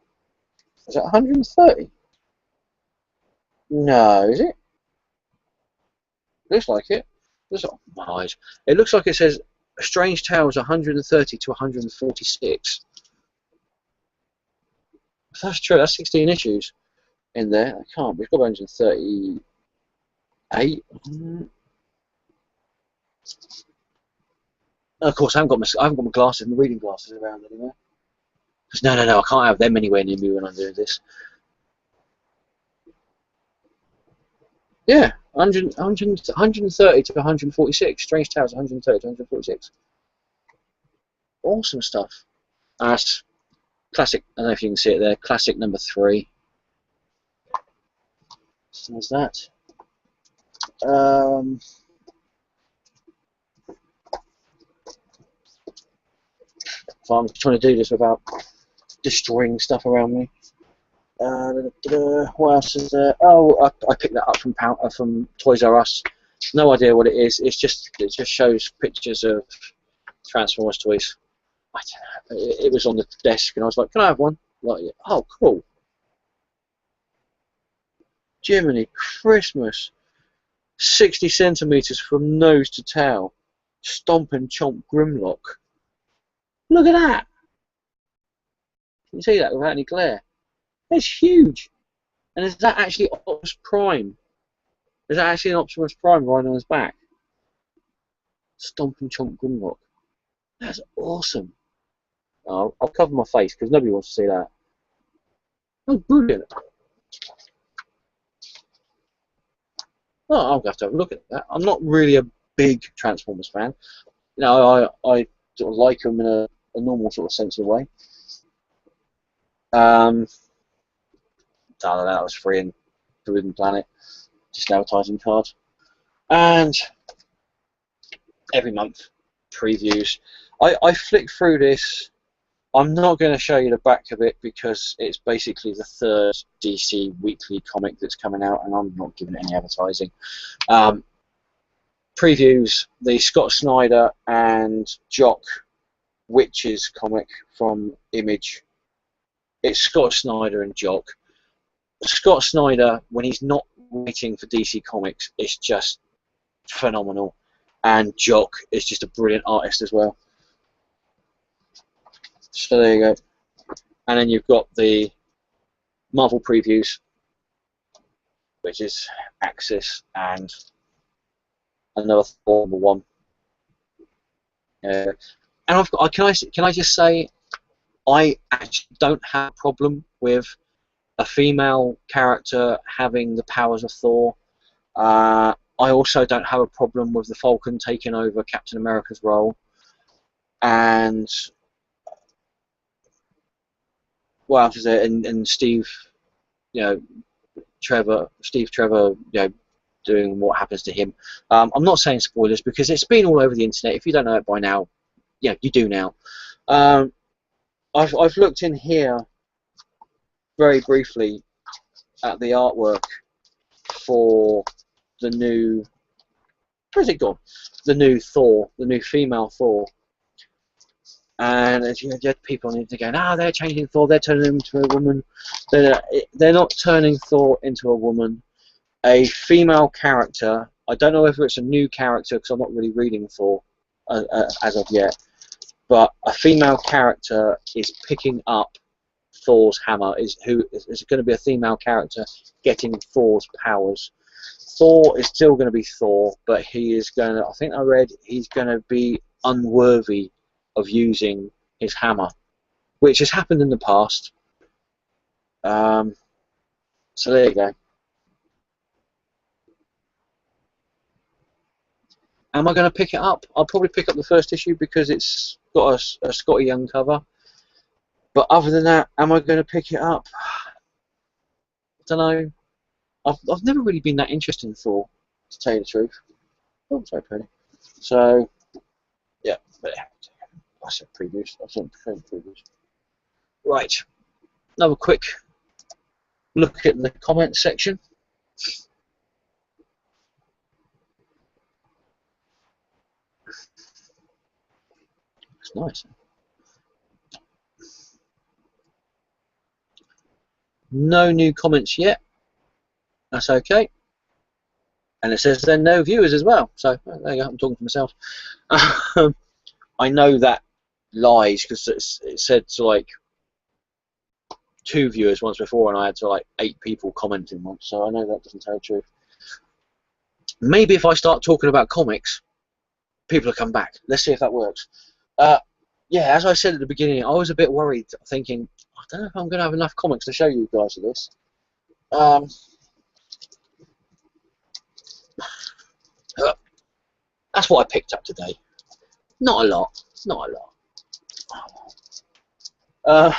is that 130? No, is it? Looks like it. Oh, my eyes. It looks like it says Strange Tales 130 to 146. If that's true, that's 16 issues in there. I can't be. It's got 138. Of course, I haven't got my glasses, my reading glasses around anywhere. Because no, I can't have them anywhere near me when I'm doing this. Yeah, 130 to 146. Strange Tales 130 to 146. Awesome stuff. That's classic. I don't know if you can see it there. Classic number 3. So there's that. So I'm trying to do this without destroying stuff around me. What else is there? Oh, I picked that up from Toys R Us. No idea what it is. It just shows pictures of Transformers toys. I don't know. It was on the desk, and I was like, "Can I have one?" Like, oh, cool. Jiminy Christmas! 60 centimeters from nose to tail. Stomp and Chomp Grimlock. Look at that! Can you see that without any glare? It's huge. And is that actually Optimus Prime? Is that actually an Optimus Prime riding on his back? Stomp and Chomp Grimlock. That's awesome. Oh, I'll cover my face because nobody wants to see that. That's brilliant. Oh, I'll have to have a look at that. I'm not really a big Transformers fan. You know, I sort of like them in a normal sort of sense of way. I don't know, that was free in Forbidden Planet. Just an advertising card. And every month, previews. I flick through this. I'm not going to show you the back of it because it's basically the 3rd DC weekly comic that's coming out, and I'm not giving it any advertising. Previews the Scott Snyder and Jock Witches comic from Image. It's Scott Snyder and Jock. Scott Snyder, when he's not writing for DC Comics, is just phenomenal, and Jock is just a brilliant artist as well. So there you go. And then you've got the Marvel previews, which is Axis and another Thor #1. And can I just say, I actually don't have a problem with a female character having the powers of Thor. I also don't have a problem with the Falcon taking over Captain America's role. And what else is there? And Steve, Steve Trevor, doing what happens to him. I'm not saying spoilers because it's been all over the internet. If you don't know it by now, you do now. I've looked in here very briefly at the artwork for the new. Where's it gone? The new Thor, the new female Thor. And as you had people on it going, they're changing Thor, they're turning him into a woman. They're not turning Thor into a woman. A female character. I don't know whether it's a new character because I'm not really reading Thor as of yet. But a female character is picking up Thor's hammer. Is going to be a female character getting Thor's powers. Thor is still going to be Thor, but he is going to. I think I read he's going to be unworthy of using his hammer, which has happened in the past. So there you go. Am I going to pick it up? I'll probably pick up the first issue because it's got a Scotty Young cover. But other than that, am I going to pick it up? I don't know. I've never really been that interested in Thor, to tell you the truth. Oh, sorry, Penny. So, yeah, but I said previews. I said previews. Right. Another quick look at the comments section. It's nice. No new comments yet. That's okay. And it says then no viewers as well. So there you go. I'm talking to myself. I know that lies because it said to like 2 viewers once before, and I had to like 8 people commenting once. So I know that doesn't tell the truth. Maybe if I start talking about comics, people will come back. Let's see if that works. Yeah, as I said at the beginning, I was a bit worried, thinking, I don't know if I'm going to have enough comics to show you guys of this. That's what I picked up today. Not a lot. Not a lot.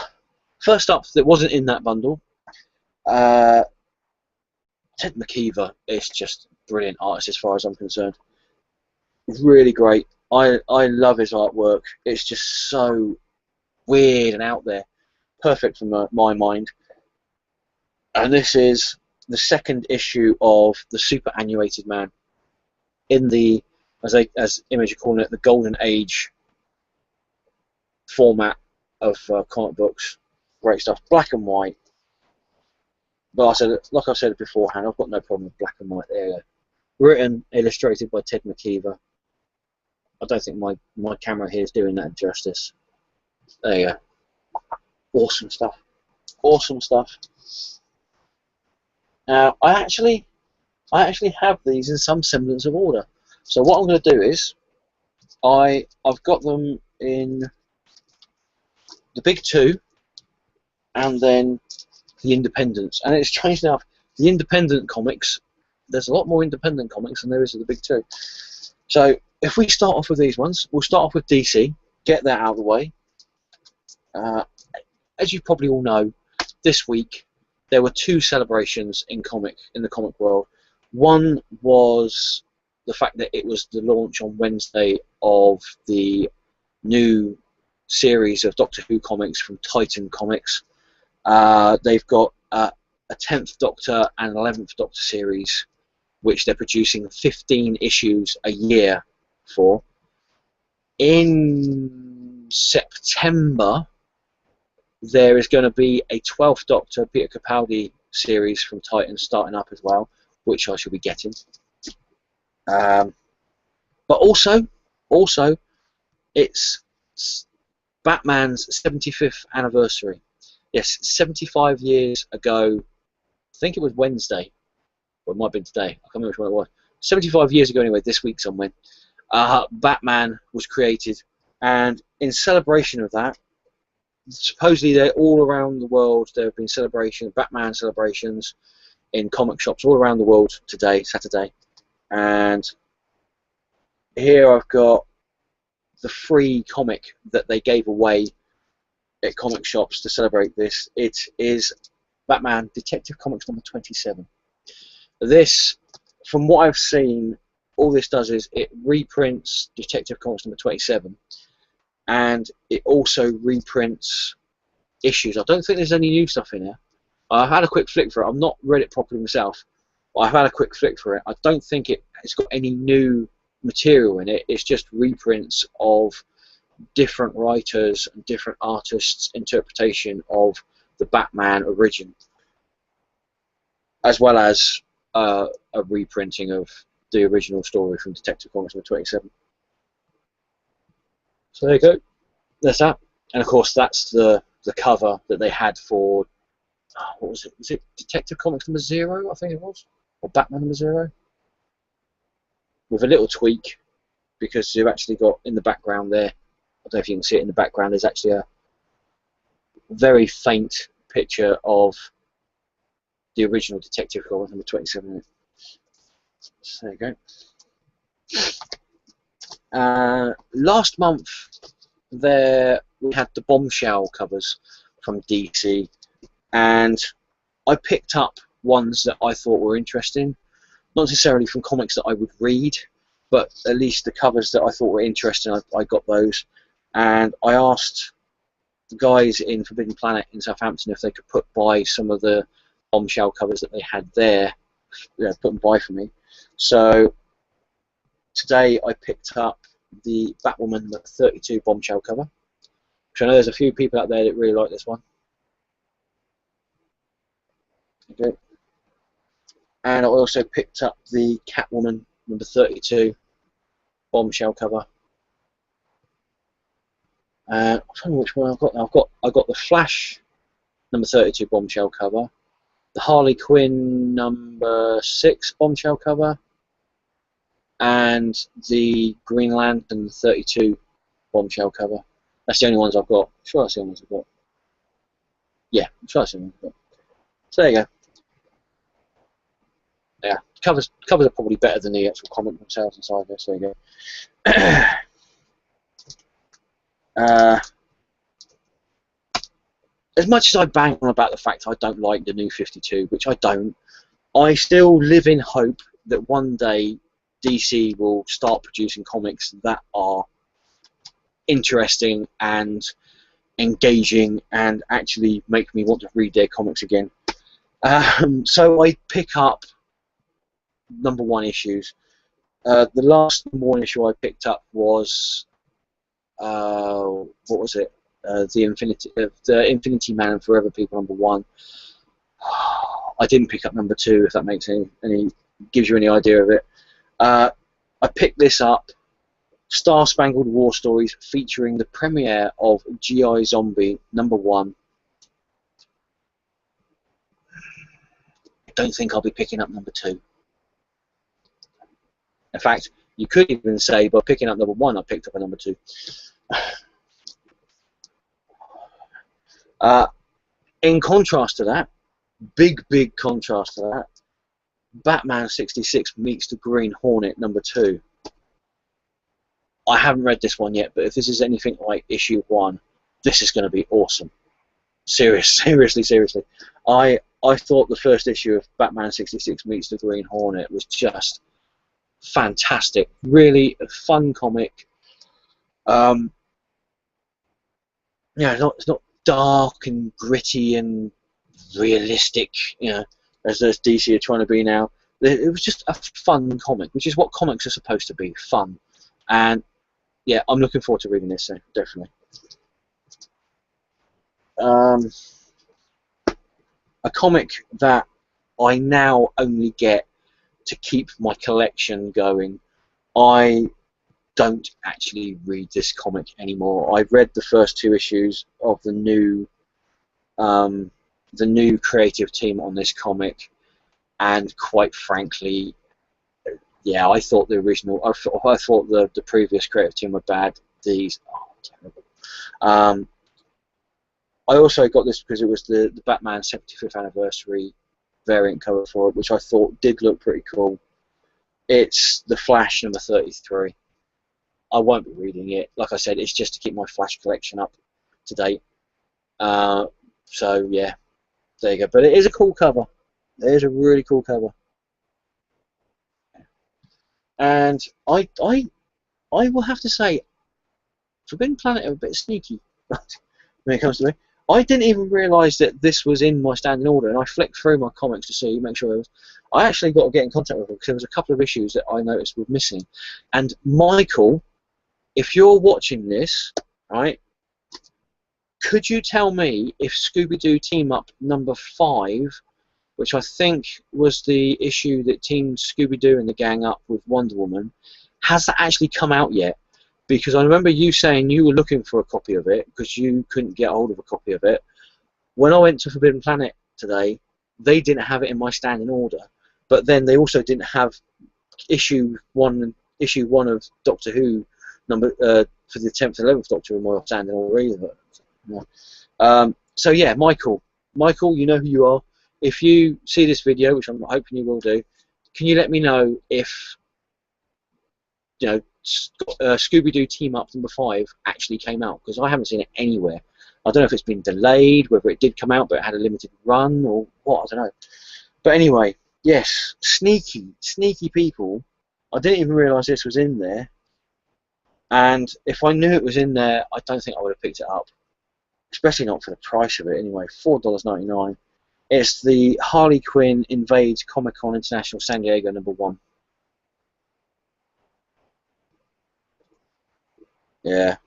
First up, that wasn't in that bundle. Ted McKeever is just a brilliant artist as far as I'm concerned. Really great. I love his artwork. It's just so weird and out there. Perfect for my mind. And this is the 2nd issue of the Superannuated Man in the, as Image are calling it, the Golden Age format of comic books. Great stuff. Black and white. But like I said beforehand, I've got no problem with black and white. There you go. Written, illustrated by Ted McKeever. I don't think my camera here is doing that justice. There you go. Awesome stuff. Awesome stuff. Now, I actually have these in some semblance of order. So what I'm going to do is, I've got them in the big 2, and then the independents. And it's strange enough, the independent comics, there's a lot more independent comics than there is of the big 2. So if we start off with these ones, we'll start off with DC, get that out of the way. As you probably all know, this week there were 2 celebrations in the comic world. One was the fact that it was the launch on Wednesday of the new series of Doctor Who comics from Titan Comics. They've got a 10th Doctor and 11th Doctor series, which they're producing 15 issues a year for. In September, there is going to be a 12th Doctor, Peter Capaldi series from Titan starting up as well, which I shall be getting. But also, it's Batman's 75th anniversary. Yes, 75 years ago, I think it was Wednesday, Well, it might have been today. I can't remember which one it was. 75 years ago, anyway. This week somewhere, Batman was created, and in celebration of that, supposedly they're all around the world. There have been Batman celebrations in comic shops all around the world today, Saturday, and here I've got the free comic that they gave away at comic shops to celebrate this. It is Batman Detective Comics number 27. This, from what I've seen, all this does is it reprints Detective Comics number 27, and it also reprints issues. I don't think there's any new stuff in here. I've had a quick flick for it. I've not read it properly myself, but I've had a quick flick for it. I don't think it's got any new material in it. It's just reprints of different writers and different artists' interpretation of the Batman origin, as well as a reprinting of the original story from Detective Comics number 27. So there you go. There's that. And of course, that's the cover that they had for, what was it? Was it Detective Comics number 0? I think it was, or Batman number 0, with a little tweak, because you've actually got in the background there. I don't know if you can see it in the background. There's actually a very faint picture of the original Detective Comics number 27. So there you go. Last month, we had the Bombshell covers from DC, and I picked up ones that I thought were interesting, not necessarily from comics that I would read, but at least the covers that I thought were interesting. I got those, and I asked the guys in Forbidden Planet in Southampton if they could put by some of the Bombshell covers that they had there, put them by for me. So today I picked up the Batwoman 32 Bombshell cover, which I know there's a few people out there that really like this one. Okay. And I also picked up the Catwoman number 32 Bombshell cover. I'm trying to remember which one I've got now. I've got the Flash number 32 Bombshell cover, the Harley Quinn number 6 Bombshell cover, and the Green Lantern 32 Bombshell cover. That's the only ones I've got. I'm sure that's the only ones I've got. Yeah, I'm sure that's the only ones I've got. So there you go. Yeah, covers are probably better than the actual comic themselves inside there. So there you go. As much as I bang on about the fact I don't like the new 52, which I don't, I still live in hope that one day DC will start producing comics that are interesting and engaging and actually make me want to read their comics again. So I pick up number 1 issues. The last number 1 issue I picked up was what was it? The Infinity Man and Forever People number 1. I didn't pick up number 2, if that makes any gives you any idea of it. I picked this up, Star Spangled War Stories, featuring the premiere of G.I. Zombie number 1. I don't think I'll be picking up number 2. In fact, you could even say by picking up number 1, I picked up a number 2. In contrast to that, big contrast to that, Batman 66 meets the Green Hornet number 2. I haven't read this one yet, but if this is anything like issue 1, this is going to be awesome. Seriously. I thought the first issue of Batman 66 meets the Green Hornet was just fantastic. Really a fun comic. Yeah, it's not dark and gritty and realistic, as DC are trying to be now. It was just a fun comic, which is what comics are supposed to be, fun. And yeah, I'm looking forward to reading this, so definitely. A comic that I now only get to keep my collection going. I don't actually read this comic anymore. I've read the first 2 issues of the new creative team on this comic, and quite frankly, yeah, I thought the original, I thought the previous creative team were bad. These are terrible. I also got this because it was the Batman 75th anniversary variant cover for it, which I thought did look pretty cool. It's the Flash number 33. I won't be reading it. Like I said, it's just to keep my Flash collection up to date. So yeah, there you go. But it is a cool cover. It is a really cool cover. And I will have to say, Forbidden Planet are a bit sneaky when it comes to me. I didn't even realise that this was in my standing order, and I flicked through my comics to see, make sure it was. I actually got to get in contact with them because there was a couple of issues that I noticed were missing. And Michael, if you're watching this, right, could you tell me if Scooby-Doo Team Up number 5, which I think was the issue that teamed Scooby-Doo and the gang up with Wonder Woman, has that actually come out yet? Because I remember you saying you were looking for a copy of it because you couldn't get hold of a copy of it. When I went to Forbidden Planet today, they didn't have it in my standing order, but then they also didn't have issue one of Doctor Who number for the 10th and 11th Doctor in my standing order either. So yeah, Michael, you know who you are. If you see this video, which I'm hoping you will do, can you let me know if Scooby-Doo Team Up number 5 actually came out? Because I haven't seen it anywhere. I don't know if it's been delayed, whether it did come out but it had a limited run or what, I don't know. But anyway, yes, sneaky people. I didn't even realise this was in there. And if I knew it was in there, I don't think I would have picked it up. Especially not for the price of it anyway, $4.99. It's the Harley Quinn Invades Comic-Con International San Diego number 1. Yeah.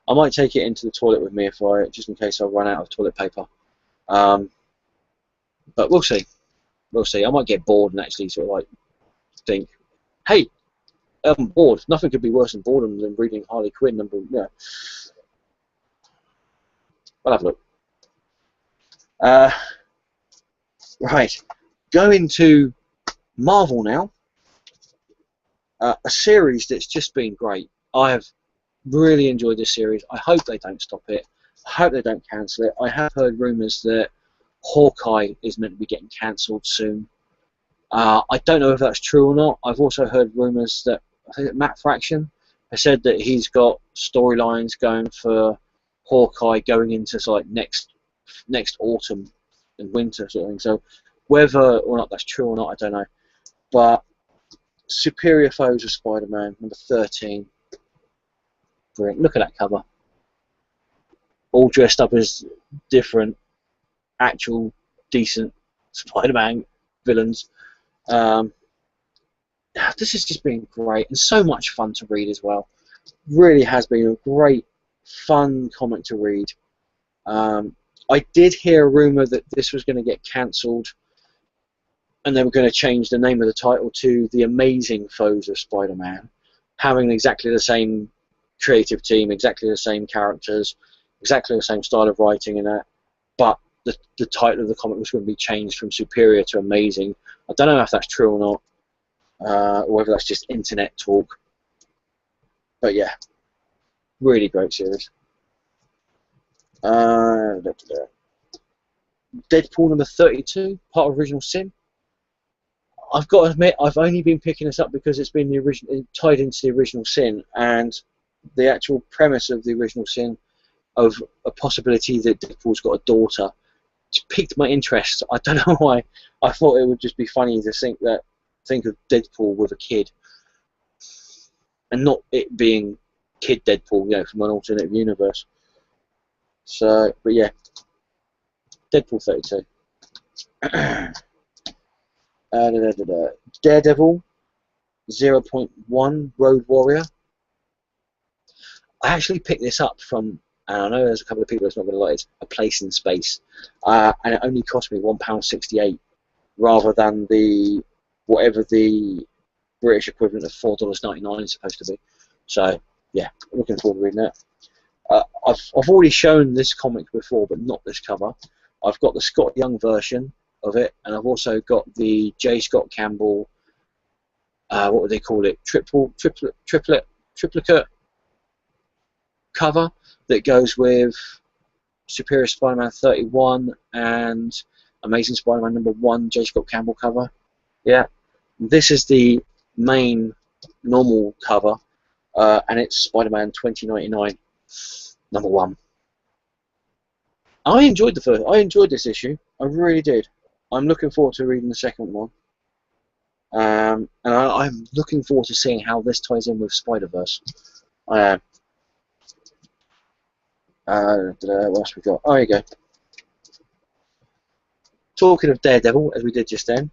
I might take it into the toilet with me just in case I run out of toilet paper. But we'll see. We'll see. I might get bored and actually sort of like think, hey, I'm bored. Nothing could be worse than boredom than reading Harley Quinn number. Yeah. I'll have a look. Right. Going to Marvel now. A series that's just been great. I have really enjoyed this series. I hope they don't stop it. I hope they don't cancel it. I have heard rumours that Hawkeye is meant to be getting cancelled soon. I don't know if that's true or not. I've also heard rumours that I think that Matt Fraction has said that he's got storylines going for Hawkeye going into like next autumn and winter sort of thing. So whether or not that's true or not, I don't know. But Superior Foes of Spider-Man number 13. Brilliant. Look at that cover. All dressed up as different, actual, decent Spider-Man villains. This has just been great and so much fun to read as well. Really has been a great, fun comic to read. I did hear a rumour that this was going to get cancelled and they were going to change the name of the title to The Amazing Foes of Spider-Man, having exactly the same creative team, exactly the same characters, exactly the same style of writing and that, but the title of the comic was going to be changed from Superior to Amazing. I don't know if that's true or not, or whether that's just internet talk. But yeah, really great series. Deadpool number 32, part of Original Sin. I've got to admit, I've only been picking this up because it's been tied into the Original Sin, and the actual premise of the Original Sin of a possibility that Deadpool's got a daughter just piqued my interest. I don't know why. I thought it would just be funny to think of Deadpool with a kid, and not it being Kid Deadpool, from an alternate universe. So, but yeah, Deadpool 32. Daredevil 0.1 Road Warrior. I actually picked this up from, and I know there's a couple of people that's not going to like it, A Place in Space, and it only cost me £1.68 rather than whatever the British equivalent of $4.99 is supposed to be. So yeah, looking forward to reading that. I've already shown this comic before, but not this cover. I've got the Scott Young version, of it, and I've also got the J. Scott Campbell, what would they call it, triplicate cover that goes with Superior Spider-Man 31 and Amazing Spider-Man #1 J. Scott Campbell cover. Yeah, this is the main normal cover, and it's Spider-Man 2099 #1. I enjoyed this issue. I really did. I'm looking forward to reading the second one. And I'm looking forward to seeing how this ties in with Spider-Verse. I am. What else we got? Oh, here you go. Talking of Daredevil, as we did just then,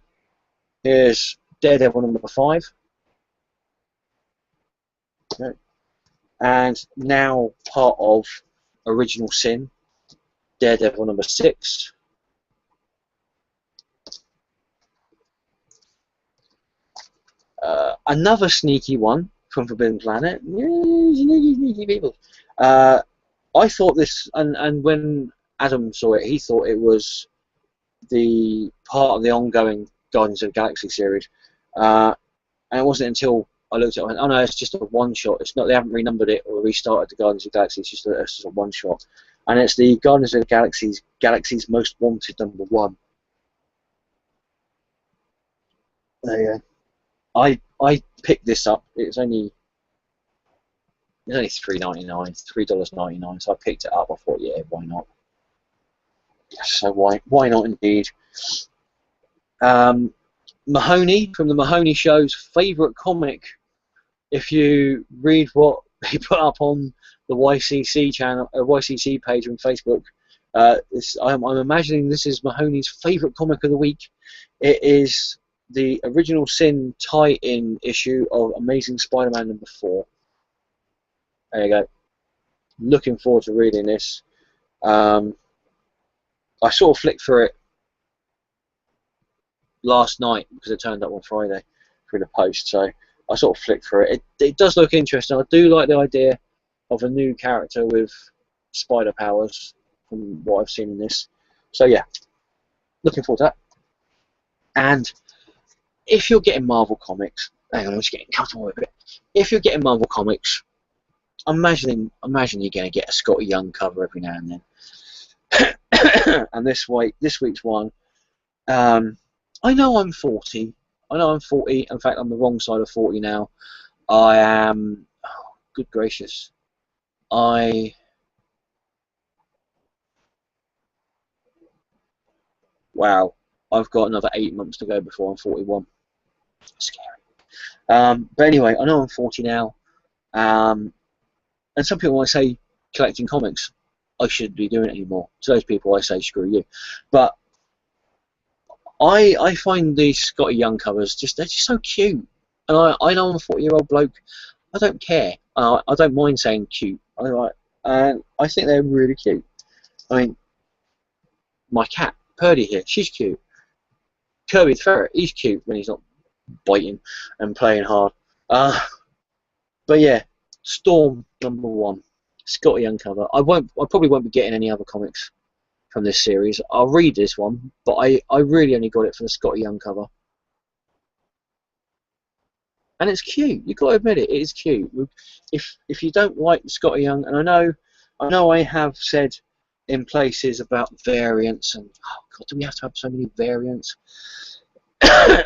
here's Daredevil #5. Okay. And now part of Original Sin, Daredevil #6. Another sneaky one from Forbidden Planet. Sneaky people. I thought this, and when Adam saw it, he thought it was the part of the ongoing Guardians of the Galaxy series. And it wasn't until I looked at it and went, oh no, it's just a one-shot. It's not, they haven't renumbered it or restarted the Guardians of the Galaxy. It's just a one-shot. And it's the Guardians of the Galaxy's Most Wanted #1. There you go. I picked this up. It's only $3.99, $3.99. So I picked it up. I thought, yeah, why not? So why not indeed? Mahoney from the Mahoney Show's favourite comic. If you read what he put up on the YCC channel, YCC page on Facebook, I'm imagining this is Mahoney's favourite comic of the week. It is the Original Sin tie-in issue of Amazing Spider-Man #4. There you go. Looking forward to reading this. I sort of flicked through it last night because it turned up on Friday through the post, so I sort of flicked through it. It does look interesting. I do like the idea of a new character with spider powers from what I've seen in this. So yeah, looking forward to that. And if you're getting Marvel Comics, hang on, I'm just getting comfortable with it. If you're getting Marvel Comics, imagine you're going to get a Scotty Young cover every now and then. And this week's one, I know I'm 40. I know I'm 40. In fact, I'm the wrong side of 40 now. I am. Oh, good gracious. Wow. I've got another 8 months to go before I'm 41. Scary. But anyway, I know I'm 40 now. And some people might say collecting comics, I shouldn't be doing it anymore. To those people, I say screw you. But I find these Scotty Young covers they're just so cute. And I know I'm a 40-year-old bloke. I don't care. I don't mind saying cute. And I think they're really cute. I mean, my cat Purdy here, she's cute. Kirby the Ferret, he's cute when he's not biting and playing hard. But yeah, Storm #1, Scotty Young cover. I probably won't be getting any other comics from this series. I'll read this one, but I really only got it for the Scotty Young cover. And it's cute. You've got to admit it. It is cute. If you don't like Scotty Young, and I know I have said in places about variants and oh god, do we have to have so many variants?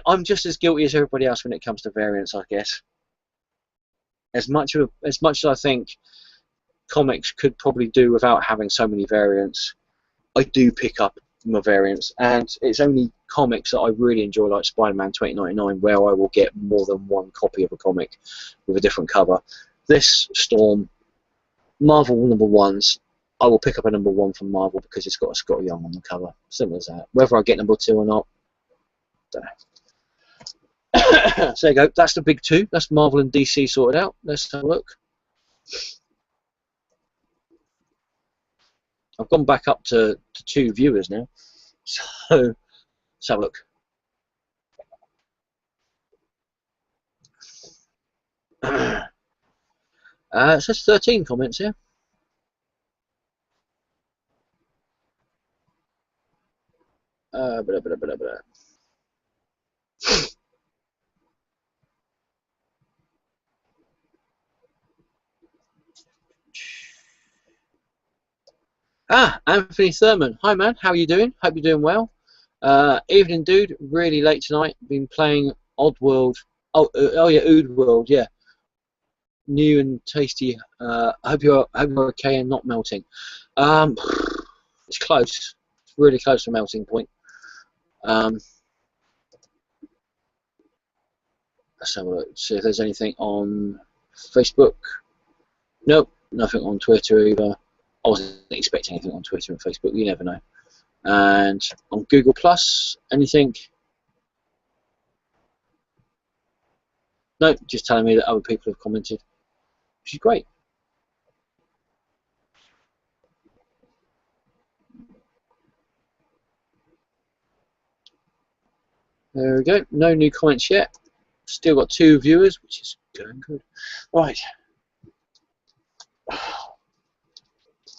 I'm just as guilty as everybody else when it comes to variants, I guess. As much as I think comics could probably do without having so many variants, I do pick up my variants, and it's only comics that I really enjoy, like Spider-Man 2099, where I will get more than one copy of a comic with a different cover. This Storm, Marvel #1s, I will pick up a #1 from Marvel because it's got a Scotty Young on the cover. Simple as that. Whether I get #2 or not, don't know. So there you go. That's the big two. That's Marvel and DC sorted out. Let's have a look. I've gone back up to 2 viewers now. So let's have a look. It says 13 comments here. Blah, blah, blah, blah. Anthony Thurman. Hi, man. How are you doing? Hope you're doing well. Evening, dude. Really late tonight. Been playing Oddworld. Oh yeah, Oddworld. Yeah. New and tasty. I hope you're okay and not melting. It's close. It's really close to melting point. Let's have a look. See if there's anything on Facebook. Nope, nothing on Twitter either. I wasn't expecting anything on Twitter and Facebook. You never know. And on Google Plus, anything? No, just telling me that other people have commented, which is great. There we go. No new comments yet. Still got 2 viewers, which is going good. Right.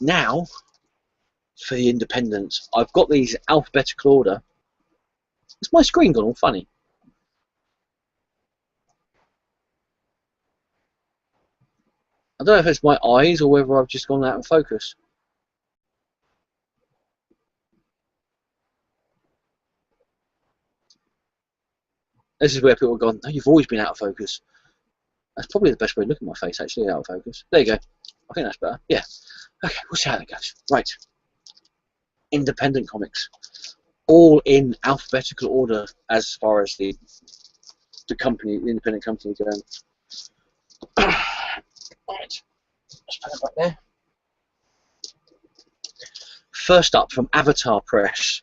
Now, for the independents, I've got these alphabetical order. Is my screen gone all funny? I don't know if it's my eyes or whether I've just gone out of focus. This is where people have gone, no, you've always been out of focus. That's probably the best way to look at my face, actually, out of focus. There you go. I think that's better. Yeah. Okay, we'll see how that goes. Right. Independent comics. All in alphabetical order as far as the company, the independent company going. Right. Let's put it back there. First up, from Avatar Press.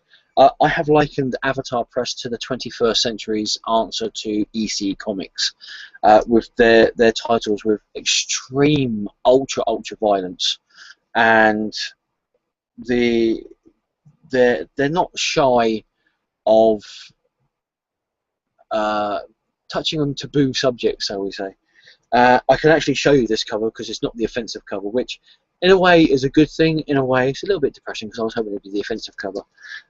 I have likened Avatar Press to the 21st century's answer to EC Comics, with their titles with extreme ultra violence, and they're not shy of touching on taboo subjects, shall we say. I can actually show you this cover because it's not the offensive cover, which in a way is a good thing. In a way, it's a little bit depressing because I was hoping it would be the offensive cover.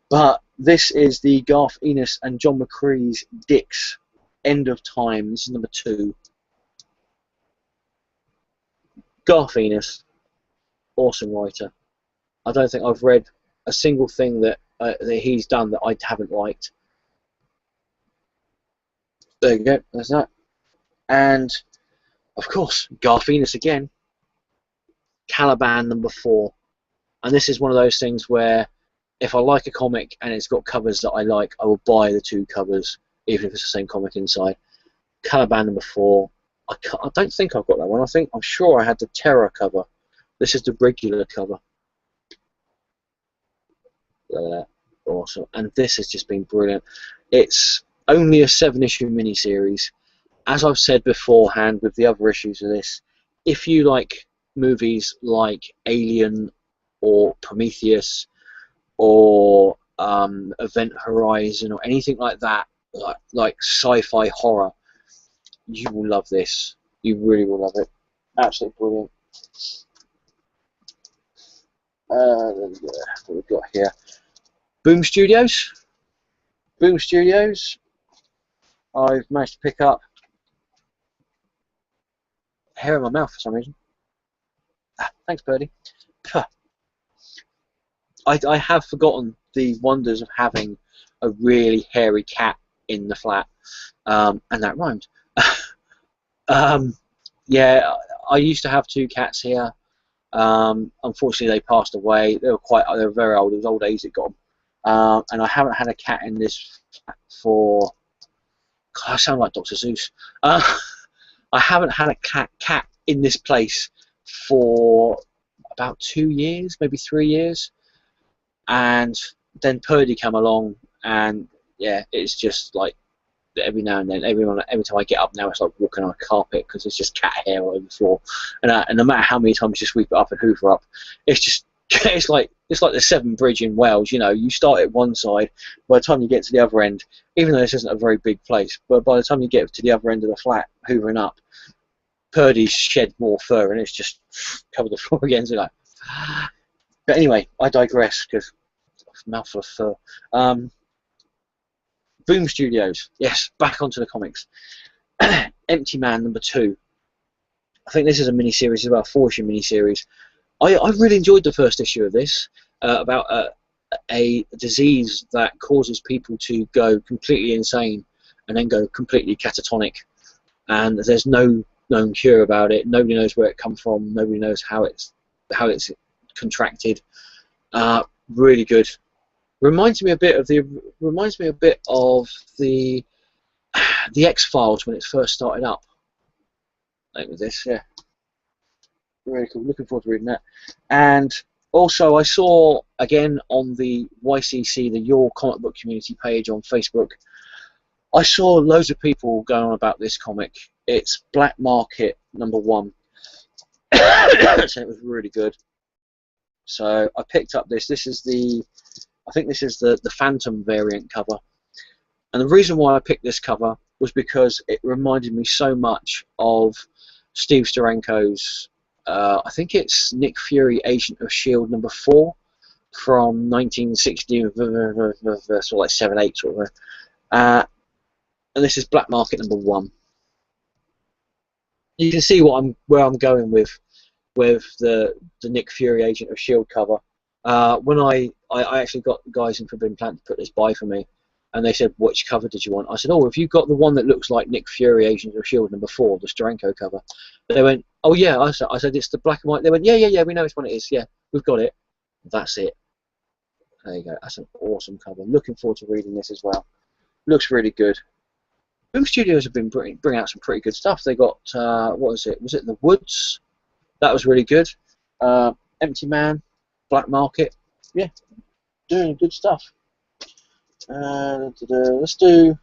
But this is the Garth Ennis and John McCree's Dix End of Time. This is number 2. Garth Ennis, awesome writer. I don't think I've read a single thing that he's done that I haven't liked. There you go, there's that. And of course, Garth Ennis again. Caliban number 4, and this is one of those things where if I like a comic and it's got covers that I like, I will buy the 2 covers even if it's the same comic inside. Caliban number 4. I don't think I've got that one. I'm sure I had the Terror cover. This is the regular cover. Look at that, awesome. And this has just been brilliant. It's only a 7-issue miniseries. As I've said beforehand with the other issues of this, if you like movies like Alien or Prometheus or Event Horizon or anything like that, like sci-fi horror, you will love this. You really will love it. Absolutely brilliant. What we've got here. Boom Studios. Boom Studios. I've managed to pick up hair in my mouth for some reason. Thanks, Birdie. I have forgotten the wonders of having a really hairy cat in the flat, and that rhymed. Yeah, I used to have 2 cats here. Unfortunately, they passed away. They were very old. It was old age that got them. And I haven't had a cat in this flat for. God, I sound like Dr. Seuss. I haven't had a cat in this place for about 2 years, maybe 3 years, and then Purdy came along, and yeah, it's just like every now and then, every time I get up now, it's like walking on a carpet because it's just cat hair all over the floor, and no matter how many times you sweep it up and hoover up, it's just it's like the Severn Bridge in Wales. You know, you start at one side, by the time you get to the other end, even though this isn't a very big place, but by the time you get to the other end of the flat, hoovering up, Purdy's shed more fur and it's just covered the floor again. So like, but anyway, I digress because mouthful of fur. Boom Studios, yes, back onto the comics. Empty Man #2. I think this is a mini-series as well, 4-issue mini-series. I really enjoyed the first issue of this, about a disease that causes people to go completely insane and then go completely catatonic. And there's no known cure about it. Nobody knows where it comes from. Nobody knows how it's contracted. Really good. Reminds me a bit of the X-Files when it first started up. Like with this, yeah. Very cool. Looking forward to reading that. And also, I saw again on the YCC, the Your Comic Book Community page on Facebook, I saw loads of people going on about this comic. It's Black Market #1. So it was really good. So I picked up this. This is I think this is the Phantom variant cover. And the reason why I picked this cover was because it reminded me so much of Steve Steranko's, I think it's Nick Fury, Agent of S.H.I.E.L.D. #4 from 1960, sort of like 7, 8 sort of. And this is Black Market #1. You can see where I'm going with the Nick Fury Agent of S.H.I.E.L.D. cover. When I actually got the guys in Forbidden Planet to put this by for me, and they said, which cover did you want? I said, oh, if you've got the one that looks like Nick Fury Agent of S.H.I.E.L.D. #4, the Steranko cover. They went, oh yeah. I said it's the black and white. They went, yeah, we know which one it is. Yeah, we've got it. That's it. There you go. That's an awesome cover. Looking forward to reading this as well. Looks really good. Boom Studios have been bringing out some pretty good stuff. They got, what was it? Was it The Woods? That was really good. Empty Man, Black Market. Yeah, doing good stuff. Let's do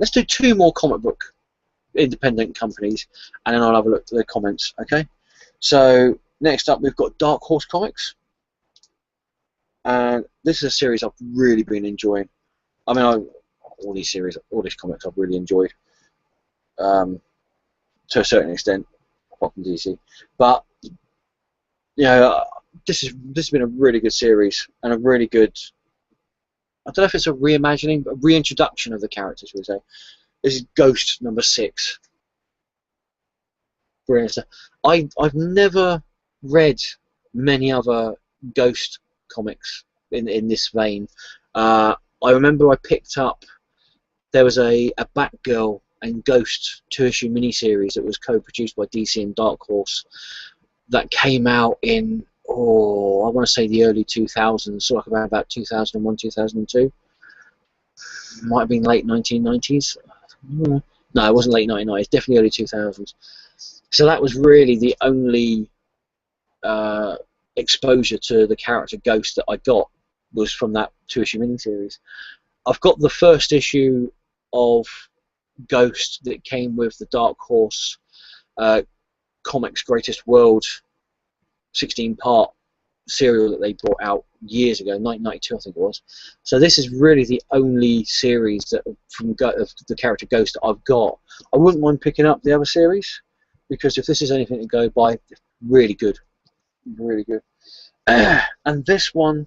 2 more comic book independent companies, and then I'll have a look at the comments. Okay. So next up, we've got Dark Horse Comics, and this is a series I've really been enjoying. I mean, all these comics I've really enjoyed, to a certain extent, apart from DC. But you know, this has been a really good series and a really good. I don't know if it's a reimagining, but a reintroduction of the characters. We say this is Ghost #6. Brilliant stuff. I've never read many other Ghost comics in this vein. I remember I picked up. There was a Batgirl and Ghost 2-issue miniseries that was co-produced by DC and Dark Horse that came out in, I want to say the early 2000s, so like around about 2001, 2002. Might have been late 1990s. No, it wasn't late 1990s. Definitely early 2000s. So that was really the only exposure to the character Ghost that I got, was from that 2-issue miniseries. I've got the first issue of Ghost that came with the Dark Horse Comics Greatest World 16-part serial that they brought out years ago, 1992 I think it was. So this is really the only series that of the character Ghost that I've got. I wouldn't mind picking up the other series, because if this is anything to go by, really good, really good. And this one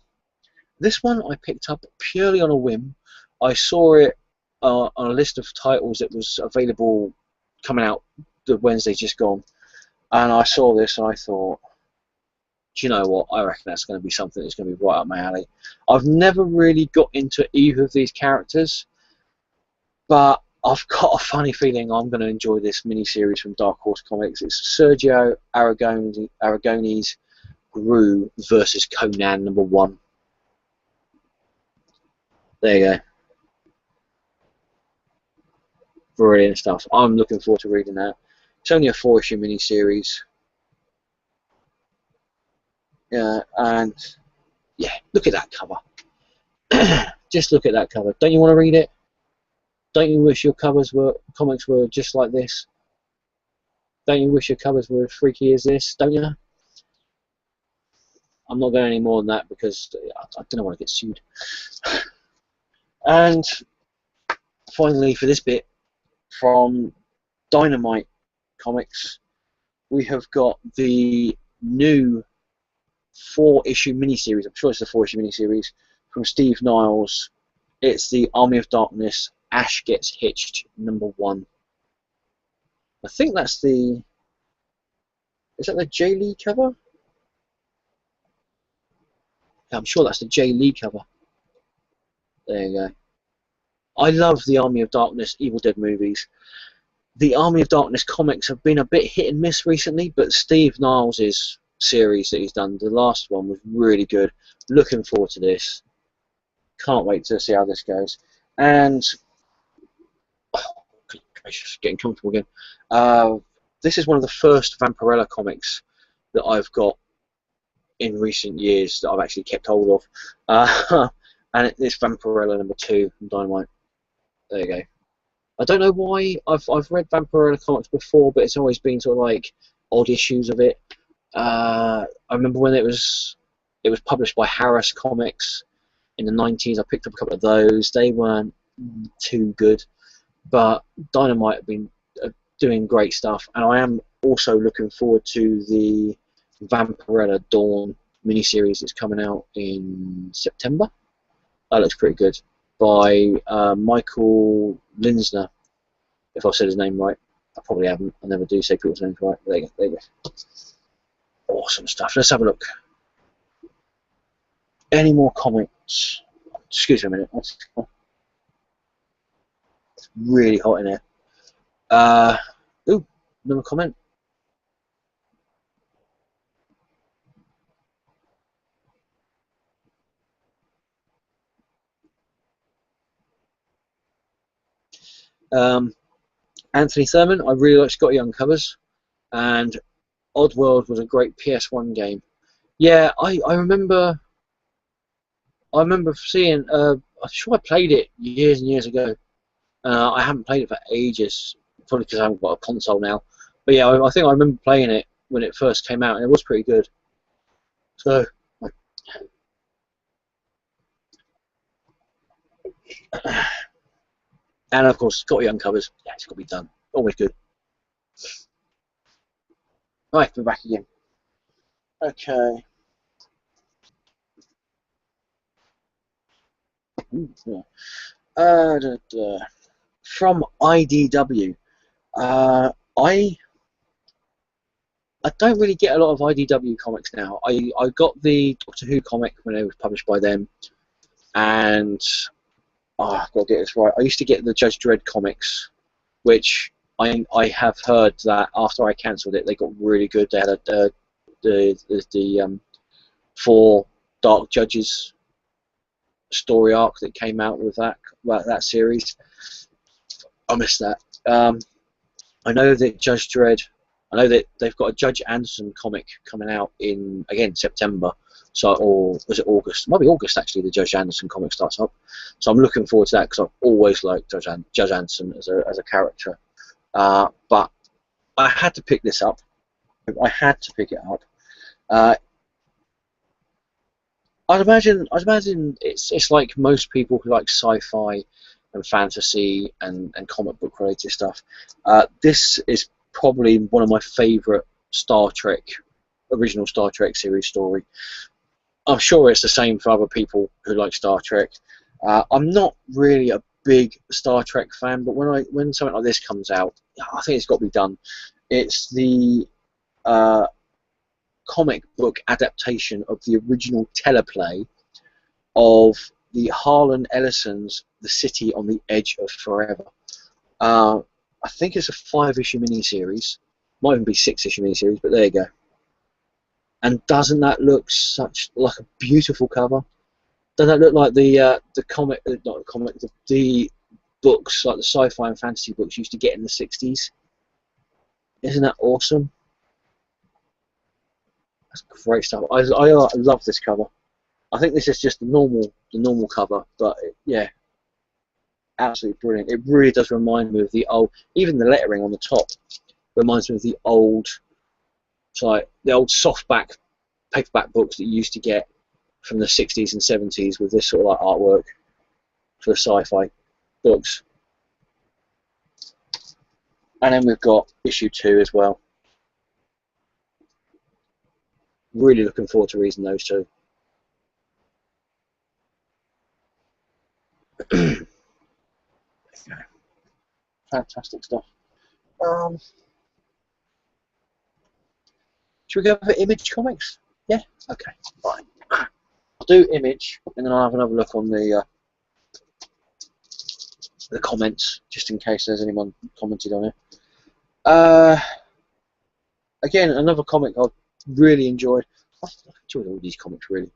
I picked up purely on a whim. I saw it on a list of titles that was available coming out the Wednesday just gone, and I saw this and I thought, do you know what, I reckon that's going to be something that's going to be right up my alley. I've never really got into either of these characters, but I've got a funny feeling I'm going to enjoy this mini-series from Dark Horse Comics. It's Sergio Aragone's Gru versus Conan #1. There you go. Brilliant stuff. I'm looking forward to reading that. It's only a 4-issue mini-series. Yeah, and yeah, look at that cover. Just look at that cover. Don't you want to read it? Don't you wish your comics were just like this? Don't you wish your covers were as freaky as this? Don't you? I'm not going any more than that because I don't want to get sued. And finally, for this bit, from Dynamite Comics, we have got the new 4-issue miniseries. I'm sure it's a 4-issue miniseries from Steve Niles It's the Army of Darkness Ash Gets Hitched #1. I think that's the... Is that the J. Lee cover? Yeah, I'm sure that's the J. Lee cover. There you go. I love the Army of Darkness Evil Dead movies. The Army of Darkness comics have been a bit hit and miss recently, but Steve Niles' series that he's done, the last one, was really good. Looking forward to this. Can't wait to see how this goes. And just getting comfortable again. This is one of the first Vampirella comics that I've got in recent years that I've actually kept hold of. And it's Vampirella #2 from Dynamite. There you go. I don't know why I've read Vampirella comics before, but it's always been sort of like odd issues of it. I remember when it was published by Harris Comics in the 90s. I picked up a couple of those. They weren't too good, but Dynamite have been doing great stuff, and I am also looking forward to the Vampirella Dawn miniseries that's coming out in September. That looks pretty good, by Michael Linsner, if I've said his name right. I probably haven't. I never do say people's names right. There you go. There you go. Awesome stuff. Let's have a look. Any more comments? Excuse me a minute. It's really hot in here. Ooh, another comment. Anthony Thurman, I really like Scott Young covers, and Oddworld was a great PS1 game. Yeah, I remember seeing. I'm sure I played it years and years ago. I haven't played it for ages, probably because I haven't got a console now. But yeah, I think I remember playing it when it first came out, and it was pretty good. So, and of course, Scott Young covers. Yeah, it's got to be done. Always good. Right, we're back again. Okay. Ooh, yeah. From IDW. I don't really get a lot of IDW comics now. I got the Doctor Who comic when it was published by them, and I've got to get this right. I used to get the Judge Dredd comics, which I have heard that after I cancelled it, they got really good. They had the 4 Dark Judges story arc that came out with that series. I missed that. I know that Judge Dredd. I know that they've got a Judge Anderson comic coming out in, again, September. So, or was it August? It might be August actually. The Judge Anderson comic starts up. So I'm looking forward to that because I've always liked Judge Anderson as a character. But I had to pick this up. I had to pick it up. I'd imagine it's like most people who like sci-fi and fantasy and comic book related stuff. This is probably one of my favourite original Star Trek series story. I'm sure it's the same for other people who like Star Trek. I'm not really a big Star Trek fan, but when something like this comes out, I think it's got to be done. It's the comic book adaptation of the original teleplay of the Harlan Ellison's The City on the Edge of Forever. I think it's a 5-issue miniseries, might even be 6-issue miniseries, but there you go. And doesn't that look like a beautiful cover? Doesn't that look like the comic, not the comic, the books, like the sci-fi and fantasy books used to get in the 60s? Isn't that awesome? That's great stuff. I love this cover. I think this is just the normal cover, but yeah, absolutely brilliant. It really does remind me of the old, even the lettering on the top reminds me of the old, like the old softback paperback books that you used to get from the 60s and 70s with this sort of like artwork for the sci-fi books. And then we've got issue 2 as well. Really looking forward to reading those two. Fantastic stuff. Should we go for Image Comics? Yeah? Okay, fine. I'll do Image, and then I'll have another look on the comments, just in case there's anyone commented on it. Again, another comic I've really enjoyed. I've enjoyed all these comics, really.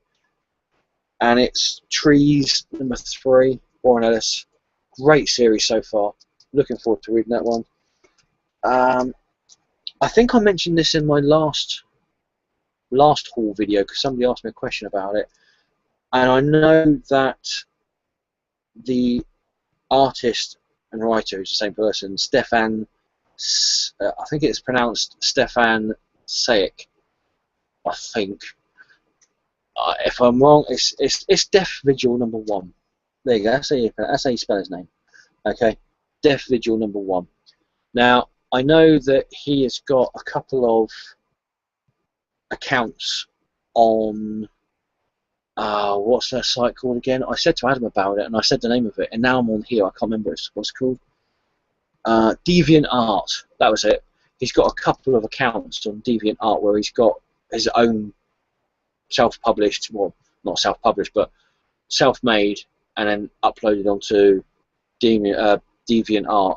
And it's Trees, #3, Warren Ellis. Great series so far. Looking forward to reading that one. I think I mentioned this in my last haul video because somebody asked me a question about it, and I know that the artist and writer is the same person, Stefan. I think it's pronounced Stefan Sayek. I think. If I'm wrong, it's Death Vigil #1. There you go. That's how you spell his name. Okay, Death Vigil #1. Now I know that he has got a couple of accounts on what's that site called again? I said to Adam about it, and I said the name of it, and now I'm on here. I can't remember what's it called. DeviantArt. That was it. He's got a couple of accounts on DeviantArt where he's got his own self-published, well, not self-published, but self-made, and then uploaded onto DeviantArt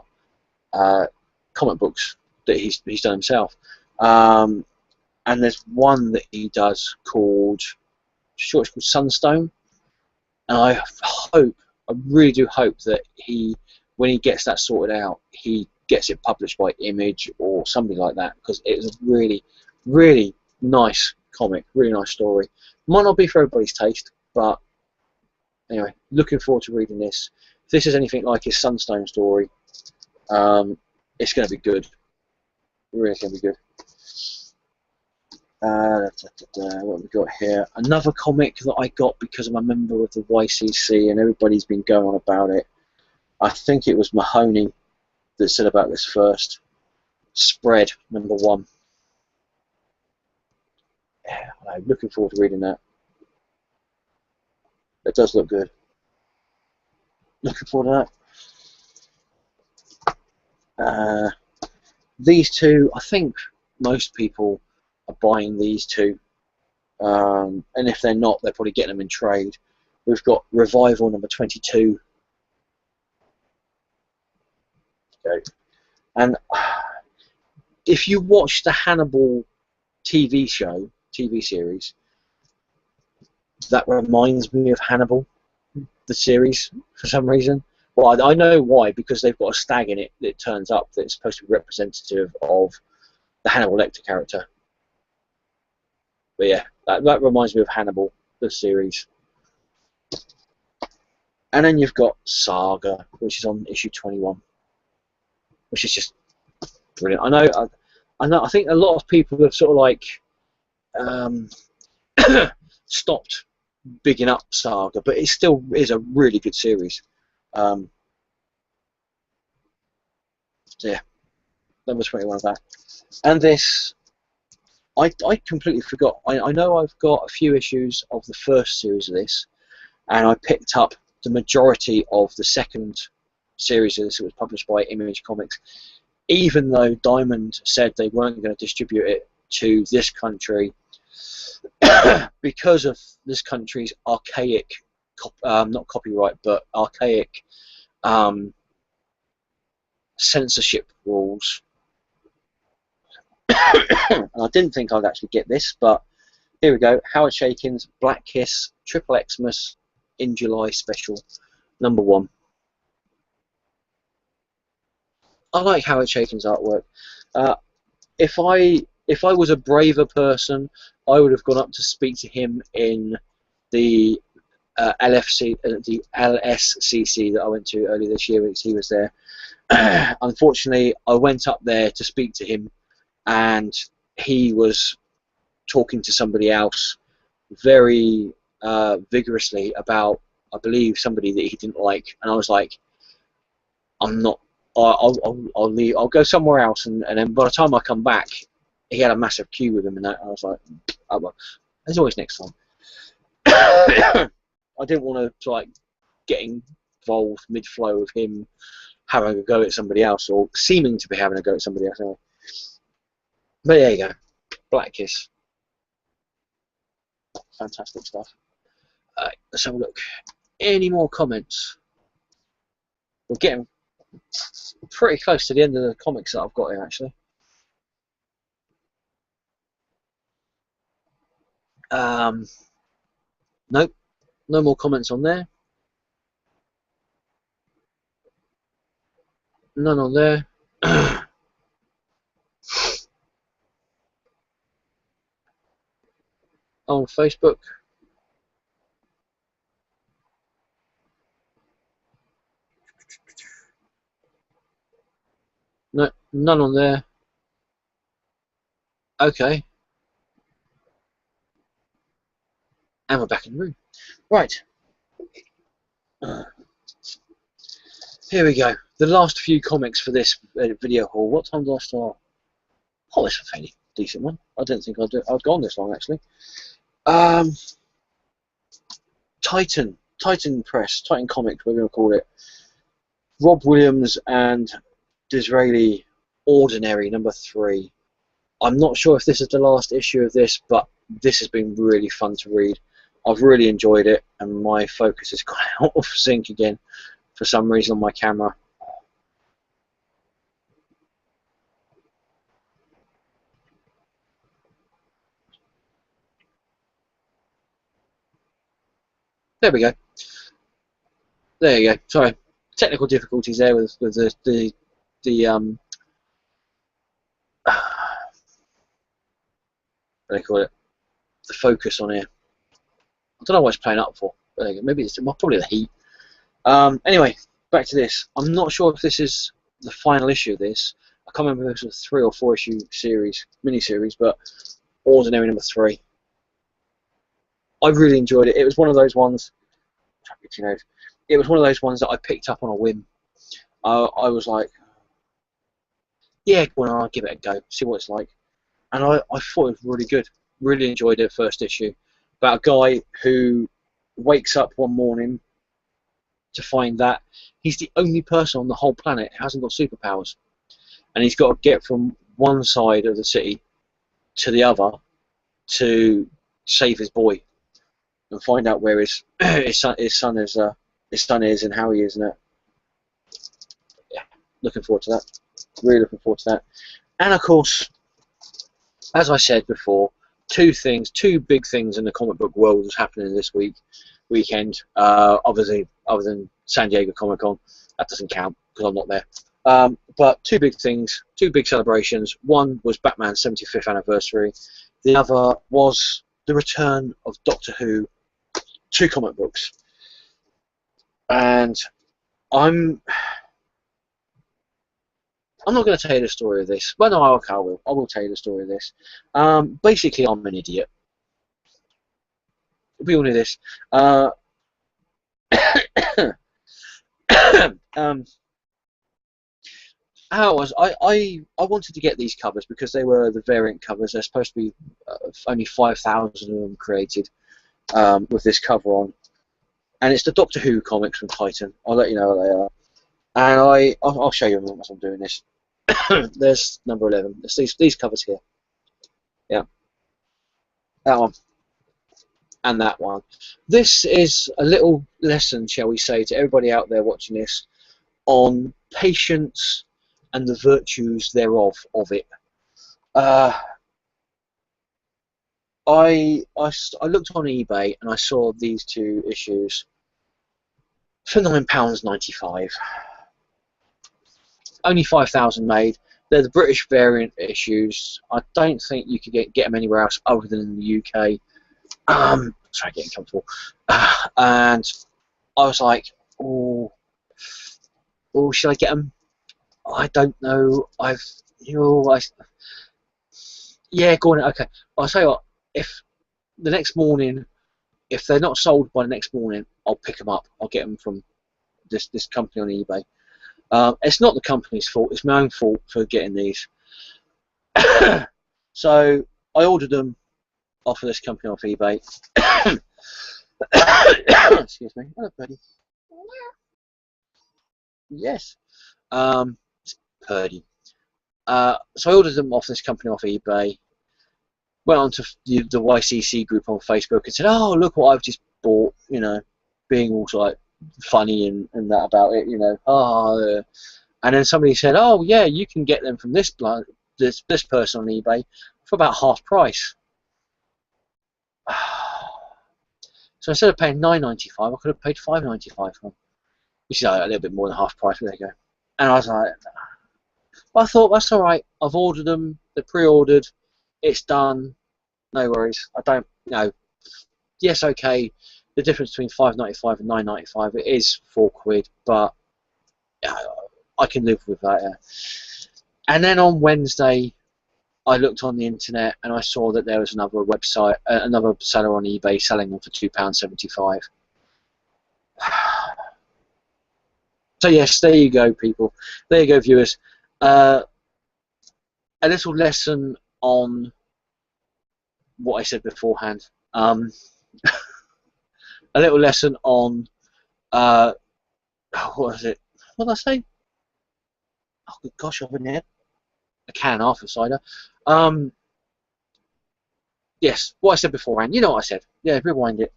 comic books that he's done himself. And there's one that he does called, sure it's called Sunstone, and I really do hope that when he gets that sorted out, he gets it published by Image or somebody like that, because it's a really, really nice comic, really nice story. Might not be for everybody's taste, but anyway, looking forward to reading this. If this is anything like his Sunstone story, it's going to be good. Really going to be good. What have we got here? Another comic that I got because I'm a member of the YCC and everybody's been going on about it. I think it was Mahoney that said about this first. Spread #1. Yeah, I'm looking forward to reading that. It does look good. Looking forward to that. These two, I think most people are buying these two, and if they're not, they're probably getting them in trade. We've got Revival #22. Okay. And if you watch the Hannibal TV series, that reminds me of Hannibal, the series, for some reason. Well, I know why, because they've got a stag in it that turns up that's supposed to be representative of the Hannibal Lecter character. But yeah, that reminds me of Hannibal, the series. And then you've got Saga, which is on issue 21, which is just brilliant. I know. I think a lot of people have sort of like stopped bigging up Saga, but it still is a really good series. So yeah, #21 of that. And this, I completely forgot. I know I've got a few issues of the first series of this, and I picked up the majority of the second series of this. It was published by Image Comics, even though Diamond said they weren't going to distribute it to this country because of this country's archaic, not copyright, but archaic censorship rules. And I didn't think I'd actually get this, but here we go. Howard Chaykin's Black Kiss Triple Xmas in July special #1. I like Howard Chaykin's artwork. If I was a braver person, I would have gone up to speak to him in the the LSCC that I went to earlier this year because he was there. Unfortunately, I went up there to speak to him, and he was talking to somebody else very vigorously about, I believe, somebody that he didn't like, and I was like, I'm not. I'll leave. I'll go somewhere else, and then by the time I come back, he had a massive queue with him, and that I was like, oh well, there's always next time. I didn't want to like getting involved mid-flow of him having a go at somebody else, or seeming to be having a go at somebody else. Anyway. But there you go, Black Kiss. Fantastic stuff. Let's have a look. Any more comments? We're getting pretty close to the end of the comics that I've got here, actually. Nope, no more comments on there. None on there. On Facebook. No, none on there. Okay. And we're back in the room. Right. Here we go. The last few comics for this video haul. What time did I start? Oh, it's a fairly decent one. I didn't think I'd gone this long, actually. Titan Press, Titan Comics, we're going to call it. Rob Williams and Disraeli, Ordinary, #3. I'm not sure if this is the last issue of this, but this has been really fun to read. I've really enjoyed it, and my focus has gone out of sync again for some reason on my camera. There we go. There you go. Sorry, technical difficulties there with the what do they call it? The focus on here. I don't know what it's playing up for. Maybe it's probably the heat. Anyway, back to this. I'm not sure if this is the final issue of this. I can't remember if it was a 3 or 4 issue series, mini-series, but Ordinary #3. I really enjoyed it. It was one of those ones. It was one of those ones that I picked up on a whim. I was like, yeah, well, I'll give it a go, see what it's like. And I thought it was really good. Really enjoyed it, first issue. About a guy who wakes up one morning to find that he's the only person on the whole planet who hasn't got superpowers. And he's got to get from one side of the city to the other to save his boy and find out where his son is and how he is, and yeah, looking forward to that. Really looking forward to that. And of course, as I said before, two big things in the comic book world was happening this weekend. Other than San Diego Comic Con, that doesn't count because I'm not there. But two big things, two big celebrations. One was Batman's 75th anniversary. The other was the return of Doctor Who to comic books. And I'm not going to tell you the story of this. Well, no, I will. I will tell you the story of this. Basically, I'm an idiot. We all knew this. How was I wanted to get these covers because they were the variant covers. They're supposed to be only 5,000 of them created with this cover on, and it's the Doctor Who comics from Titan. I'll let you know what they are, and I'll show you them as I'm doing this. There's number 11. There's these covers here. Yeah, that one and that one. This is a little lesson, shall we say, to everybody out there watching this on patience and the virtues thereof of it. I looked on eBay and I saw these two issues for £9.95. Only 5,000 made. They're the British variant issues. I don't think you could get them anywhere else other than in the UK. Sorry, getting comfortable. And I was like, oh, should I get them? I don't know. Yeah, go on. Okay, I'll tell you what. If the next morning, if they're not sold by the next morning, I'll pick them up. I'll get them from this company on eBay. It's not the company's fault. It's my own fault for getting these. So I ordered them off of this company off eBay. Excuse me. Hello, buddy. Yes. It's Purdy. So I ordered them off this company off eBay. Went on to the YCC group on Facebook and said, "Oh, look what I've just bought," you know, being all like funny and that about it, you know. And then somebody said, "Oh yeah, you can get them from this person on eBay for about half price." So instead of paying $9.95, I could have paid $5.95 for them, which is a little bit more than half price. But there you go. And I was like, well, I thought that's all right. I've ordered them. They're pre-ordered. It's done. No worries. I don't, you know. Yes, okay. The difference between $5.95 and $9.95, it is £4, but yeah, I can live with that. Yeah. And then on Wednesday, I looked on the internet and I saw that there was another website, another seller on eBay selling them for £2.75. So yes, there you go, people. There you go, viewers. A little lesson on what I said beforehand. A little lesson on what was it? What did I say? Oh good gosh, I've been here. A can half a cider. Yes, what I said beforehand. You know what I said. Yeah, rewind it.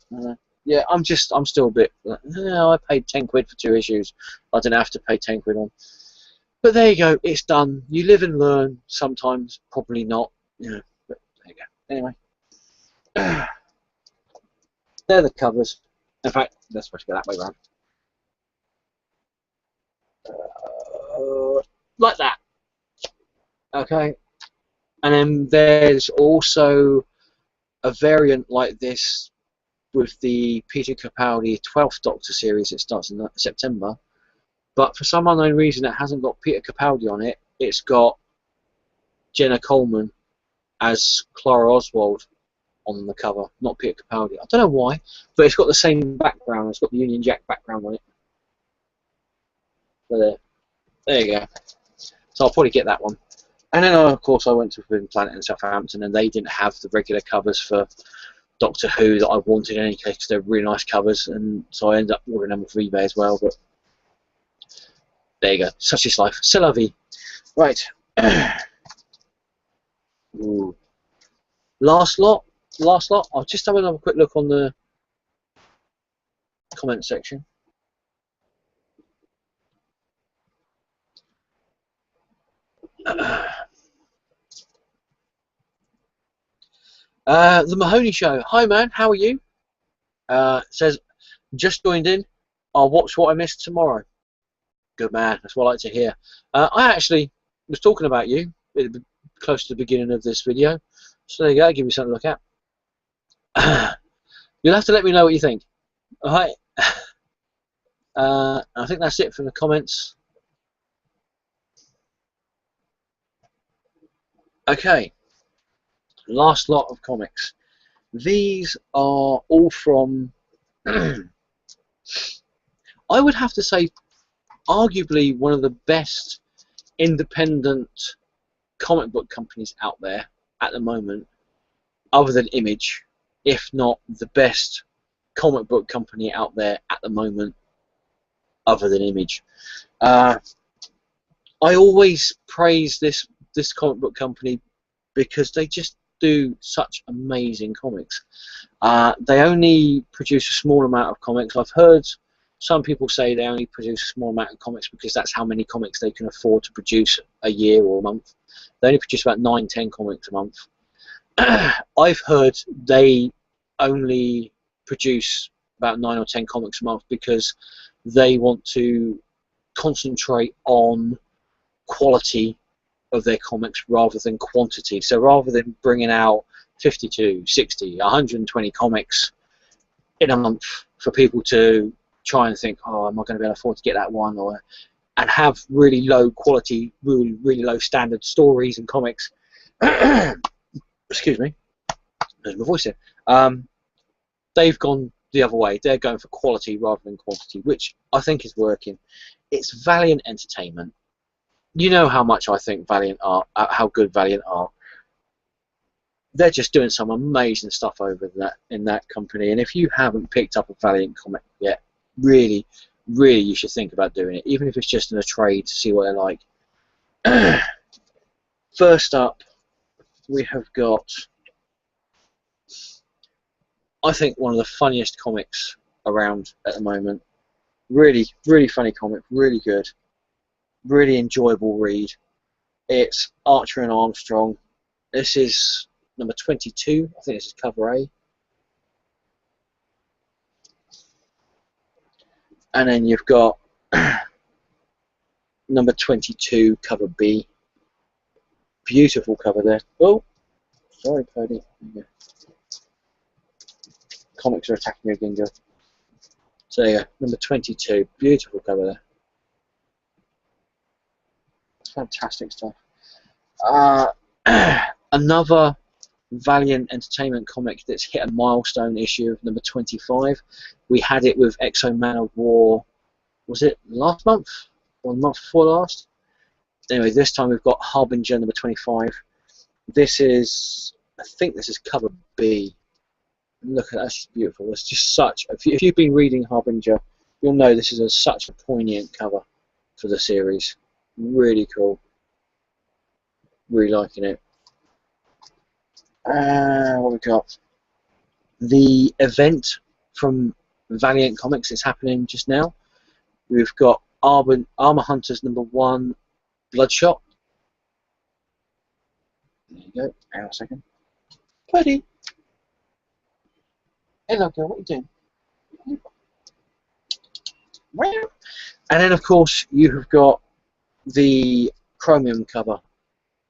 Yeah, I'm still a bit. I paid £10 for 2 issues. I didn't have to pay £10 on. But there you go. It's done. You live and learn. Sometimes, probably not. You know. But there you go. Anyway, they're the covers. In fact, let's supposed to go that way around. Like that. Okay. And then there's also a variant like this with the Peter Capaldi 12th Doctor series. It starts in September, but for some unknown reason it hasn't got Peter Capaldi on it. It's got Jenna Coleman as Clara Oswald on the cover, not Peter Capaldi. I don't know why, but it's got the same background. It's got the Union Jack background on it. So there you go. So I'll probably get that one. And then, of course, I went to Forbidden Planet in Southampton, and they didn't have the regular covers for Doctor Who that I wanted in any case, because they're really nice covers, and so I ended up ordering them off eBay as well. But there you go. Such is life. C'est la vie. Right. Ooh. Last lot. I'll just have another quick look on the comment section. The Mahoney Show. Hi man, how are you? Says, just joined in. I'll watch what I missed tomorrow. Good man, that's what I like to hear. I actually was talking about you close to the beginning of this video. So there you go, give you something to look at. You'll have to let me know what you think. Alright. I think that's it for the comments. Okay. Last lot of comics. These are all from I would have to say arguably one of the best independent comic book companies out there at the moment, other than Image, if not the best comic book company out there at the moment other than Image. I always praise this comic book company because they just do such amazing comics. They only produce a small amount of comics. I've heard some people say they only produce a small amount of comics because that's how many comics they can afford to produce a year or a month. They only produce about 9-10 comics a month. I've heard they only produce about 9 or 10 comics a month because they want to concentrate on quality of their comics rather than quantity. So rather than bringing out 52, 60, 120 comics in a month for people to try and think, oh, am I going to be able to afford to get that one, and have really low quality, really low standard stories and comics. Excuse me, there's my voice here. They've gone the other way. They're going for quality rather than quantity, which I think is working. It's Valiant Entertainment. You know how much I think Valiant are, how good Valiant are. They're just doing some amazing stuff over in that company. And if you haven't picked up a Valiant comic yet, really really you should think about doing it, even if it's just in a trade to see what they're like. First up, we have got, I think, one of the funniest comics around at the moment. Really, really funny comic, really good, really enjoyable read. It's Archer and Armstrong. This is number 22. I think this is cover A. And then you've got number 22, cover B. Beautiful cover there. Oh, sorry, Cody. Yeah. Comics are attacking you again, girl. So yeah, number 22, beautiful cover there. Fantastic stuff. Another Valiant Entertainment comic that's hit a milestone issue of number 25. We had it with Exo Man of War, was it last month? Or the month before last? Anyway, this time we've got Harbinger number 25. This is, I think this is cover B. Look at that, that's just beautiful. It's just such, if you've been reading Harbinger, you'll know this is such a poignant cover for the series. Really cool. Really liking it. What we got? The event from Valiant Comics is happening just now. We've got Armor Hunters number 1, Bloodshot. There you go. Hang on a second. Buddy. Hello, girl. What are you doing? And then, of course, you have got the chromium cover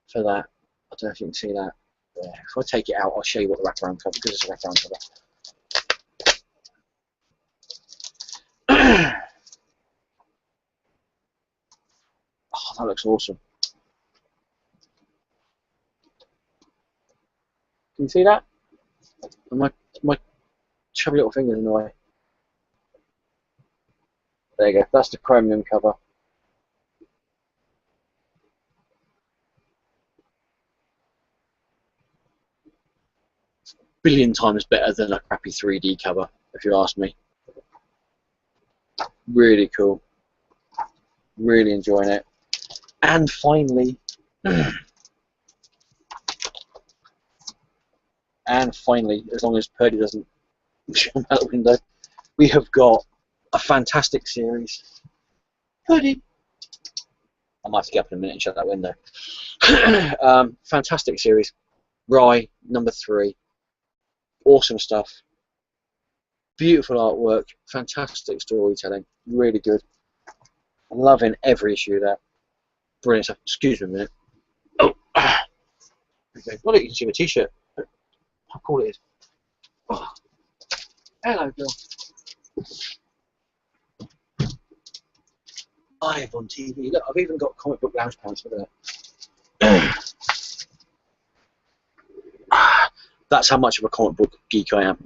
for that. I don't know if you can see that. Yeah. If I take it out, I'll show you what the wraparound cover, because it's a wraparound cover. Oh, that looks awesome. Can you see that? My chubby little fingers in the way. There you go. That's the chromium cover. Billion times better than a crappy 3D cover, if you ask me. Really cool. Really enjoying it. And finally, as long as Purdy doesn't jump out the window, we have got a fantastic series. Purdy! I might have to get up in a minute and shut that window. Fantastic series. Rye, number 3. Awesome stuff. Beautiful artwork. Fantastic storytelling. Really good. I'm loving every issue of that. Brilliant stuff. Excuse me a minute. Oh. Okay. Well, you can see my t-shirt. How cool it is. Oh. Hello, girl. Live on TV. Look, I've even got comic book lounge pants for that. That's how much of a comic book geek I am.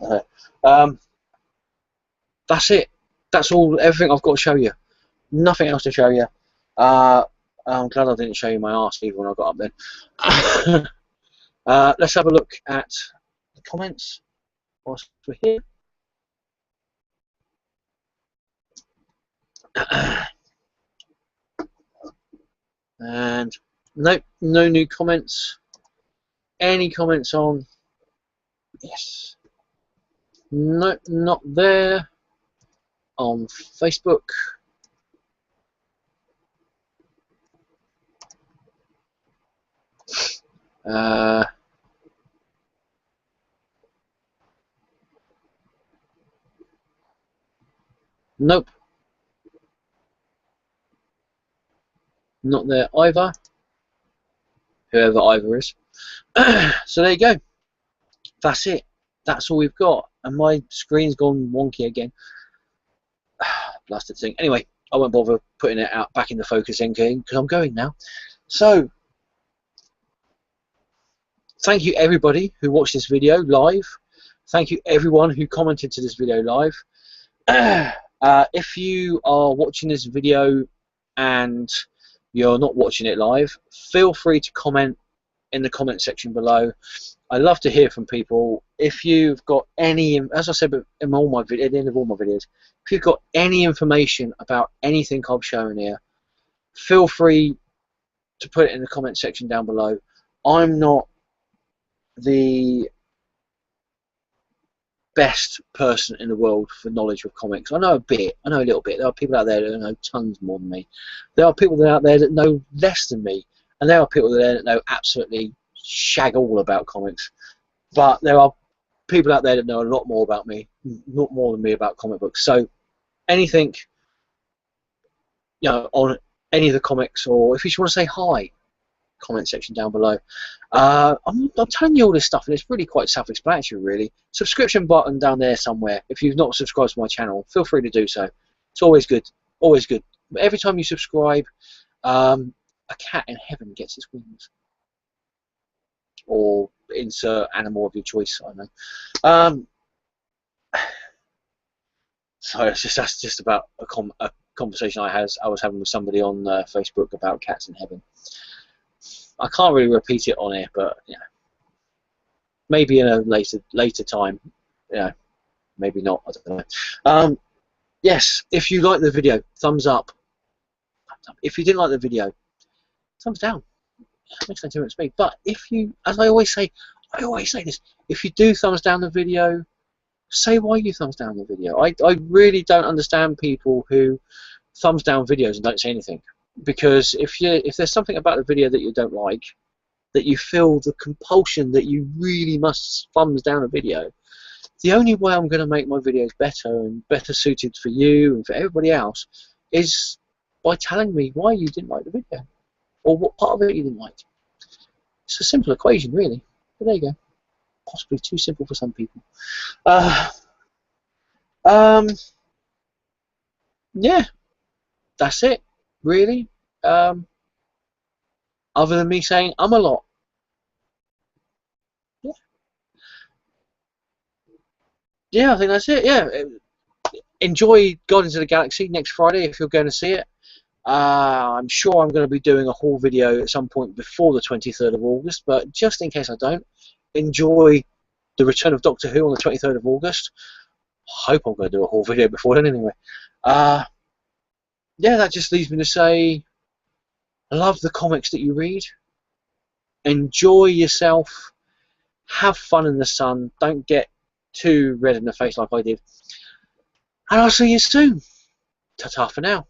That's it. That's all. Everything I've got to show you. Nothing else to show you. I'm glad I didn't show you my arse even when I got up then. Let's have a look at the comments whilst we're here. And nope, no new comments. Any comments on? Yes. Nope, not there. On Facebook. Nope. Not there either. Whoever either is. So there you go. That's it. That's all we've got. And my screen's gone wonky again. Blasted thing. Anyway, I won't bother putting it out back in the focus again because I'm going now. So, thank you everybody who watched this video live. Thank you everyone who commented to this video live. If you are watching this video and you're not watching it live, feel free to comment in the comment section below. I love to hear from people. if you've got any, as I said in all my at the end of all my videos, if you've got any information about anything I've shown here, feel free to put it in the comment section down below. I'm not the best person in the world for knowledge of comics. I know a bit, I know a little bit. There are people out there that know tons more than me. There are people out there that know less than me, and there are people there that know absolutely shag all about comics. But there are people out there that know a lot more about me, not more than me about comic books. So anything, you know, on any of the comics, or if you just want to say hi, comment section down below. I'm telling you all this stuff, and it's really quite self-explanatory, really. Subscription button down there somewhere. If you've not subscribed to my channel, feel free to do so. It's always good, always good. But every time you subscribe, a cat in heaven gets its wings, or insert animal of your choice. I don't know. So that's just about a conversation I was having with somebody on Facebook about cats in heaven. I can't really repeat it on here, but yeah, maybe in a later time. Yeah, maybe not. I don't know. Yes, if you like the video, thumbs up. If you didn't like the video, thumbs down. It makes no difference to me. But if you, as I always say this: if you do thumbs down the video, say why you thumbs down the video. I really don't understand people who thumbs down videos and don't say anything. Because if there's something about the video that you don't like, that you feel the compulsion that you really must thumbs down a video, the only way I'm going to make my videos better and better suited for you and for everybody else is by telling me why you didn't like the video, or what part of it you didn't like. It's a simple equation, really. But there you go. Possibly too simple for some people. Yeah, that's it, really. Other than me saying I'm a lot. Yeah, I think that's it. Yeah, enjoy Guardians of the Galaxy next Friday if you're going to see it. I'm sure I'm going to be doing a haul video at some point before the 23rd of August, but just in case I don't, enjoy the return of Doctor Who on the 23rd of August. Hope I'm going to do a haul video before then anyway. Yeah, that just leaves me to say, love the comics that you read, enjoy yourself, have fun in the sun, don't get too red in the face like I did, and I'll see you soon. Ta-ta for now.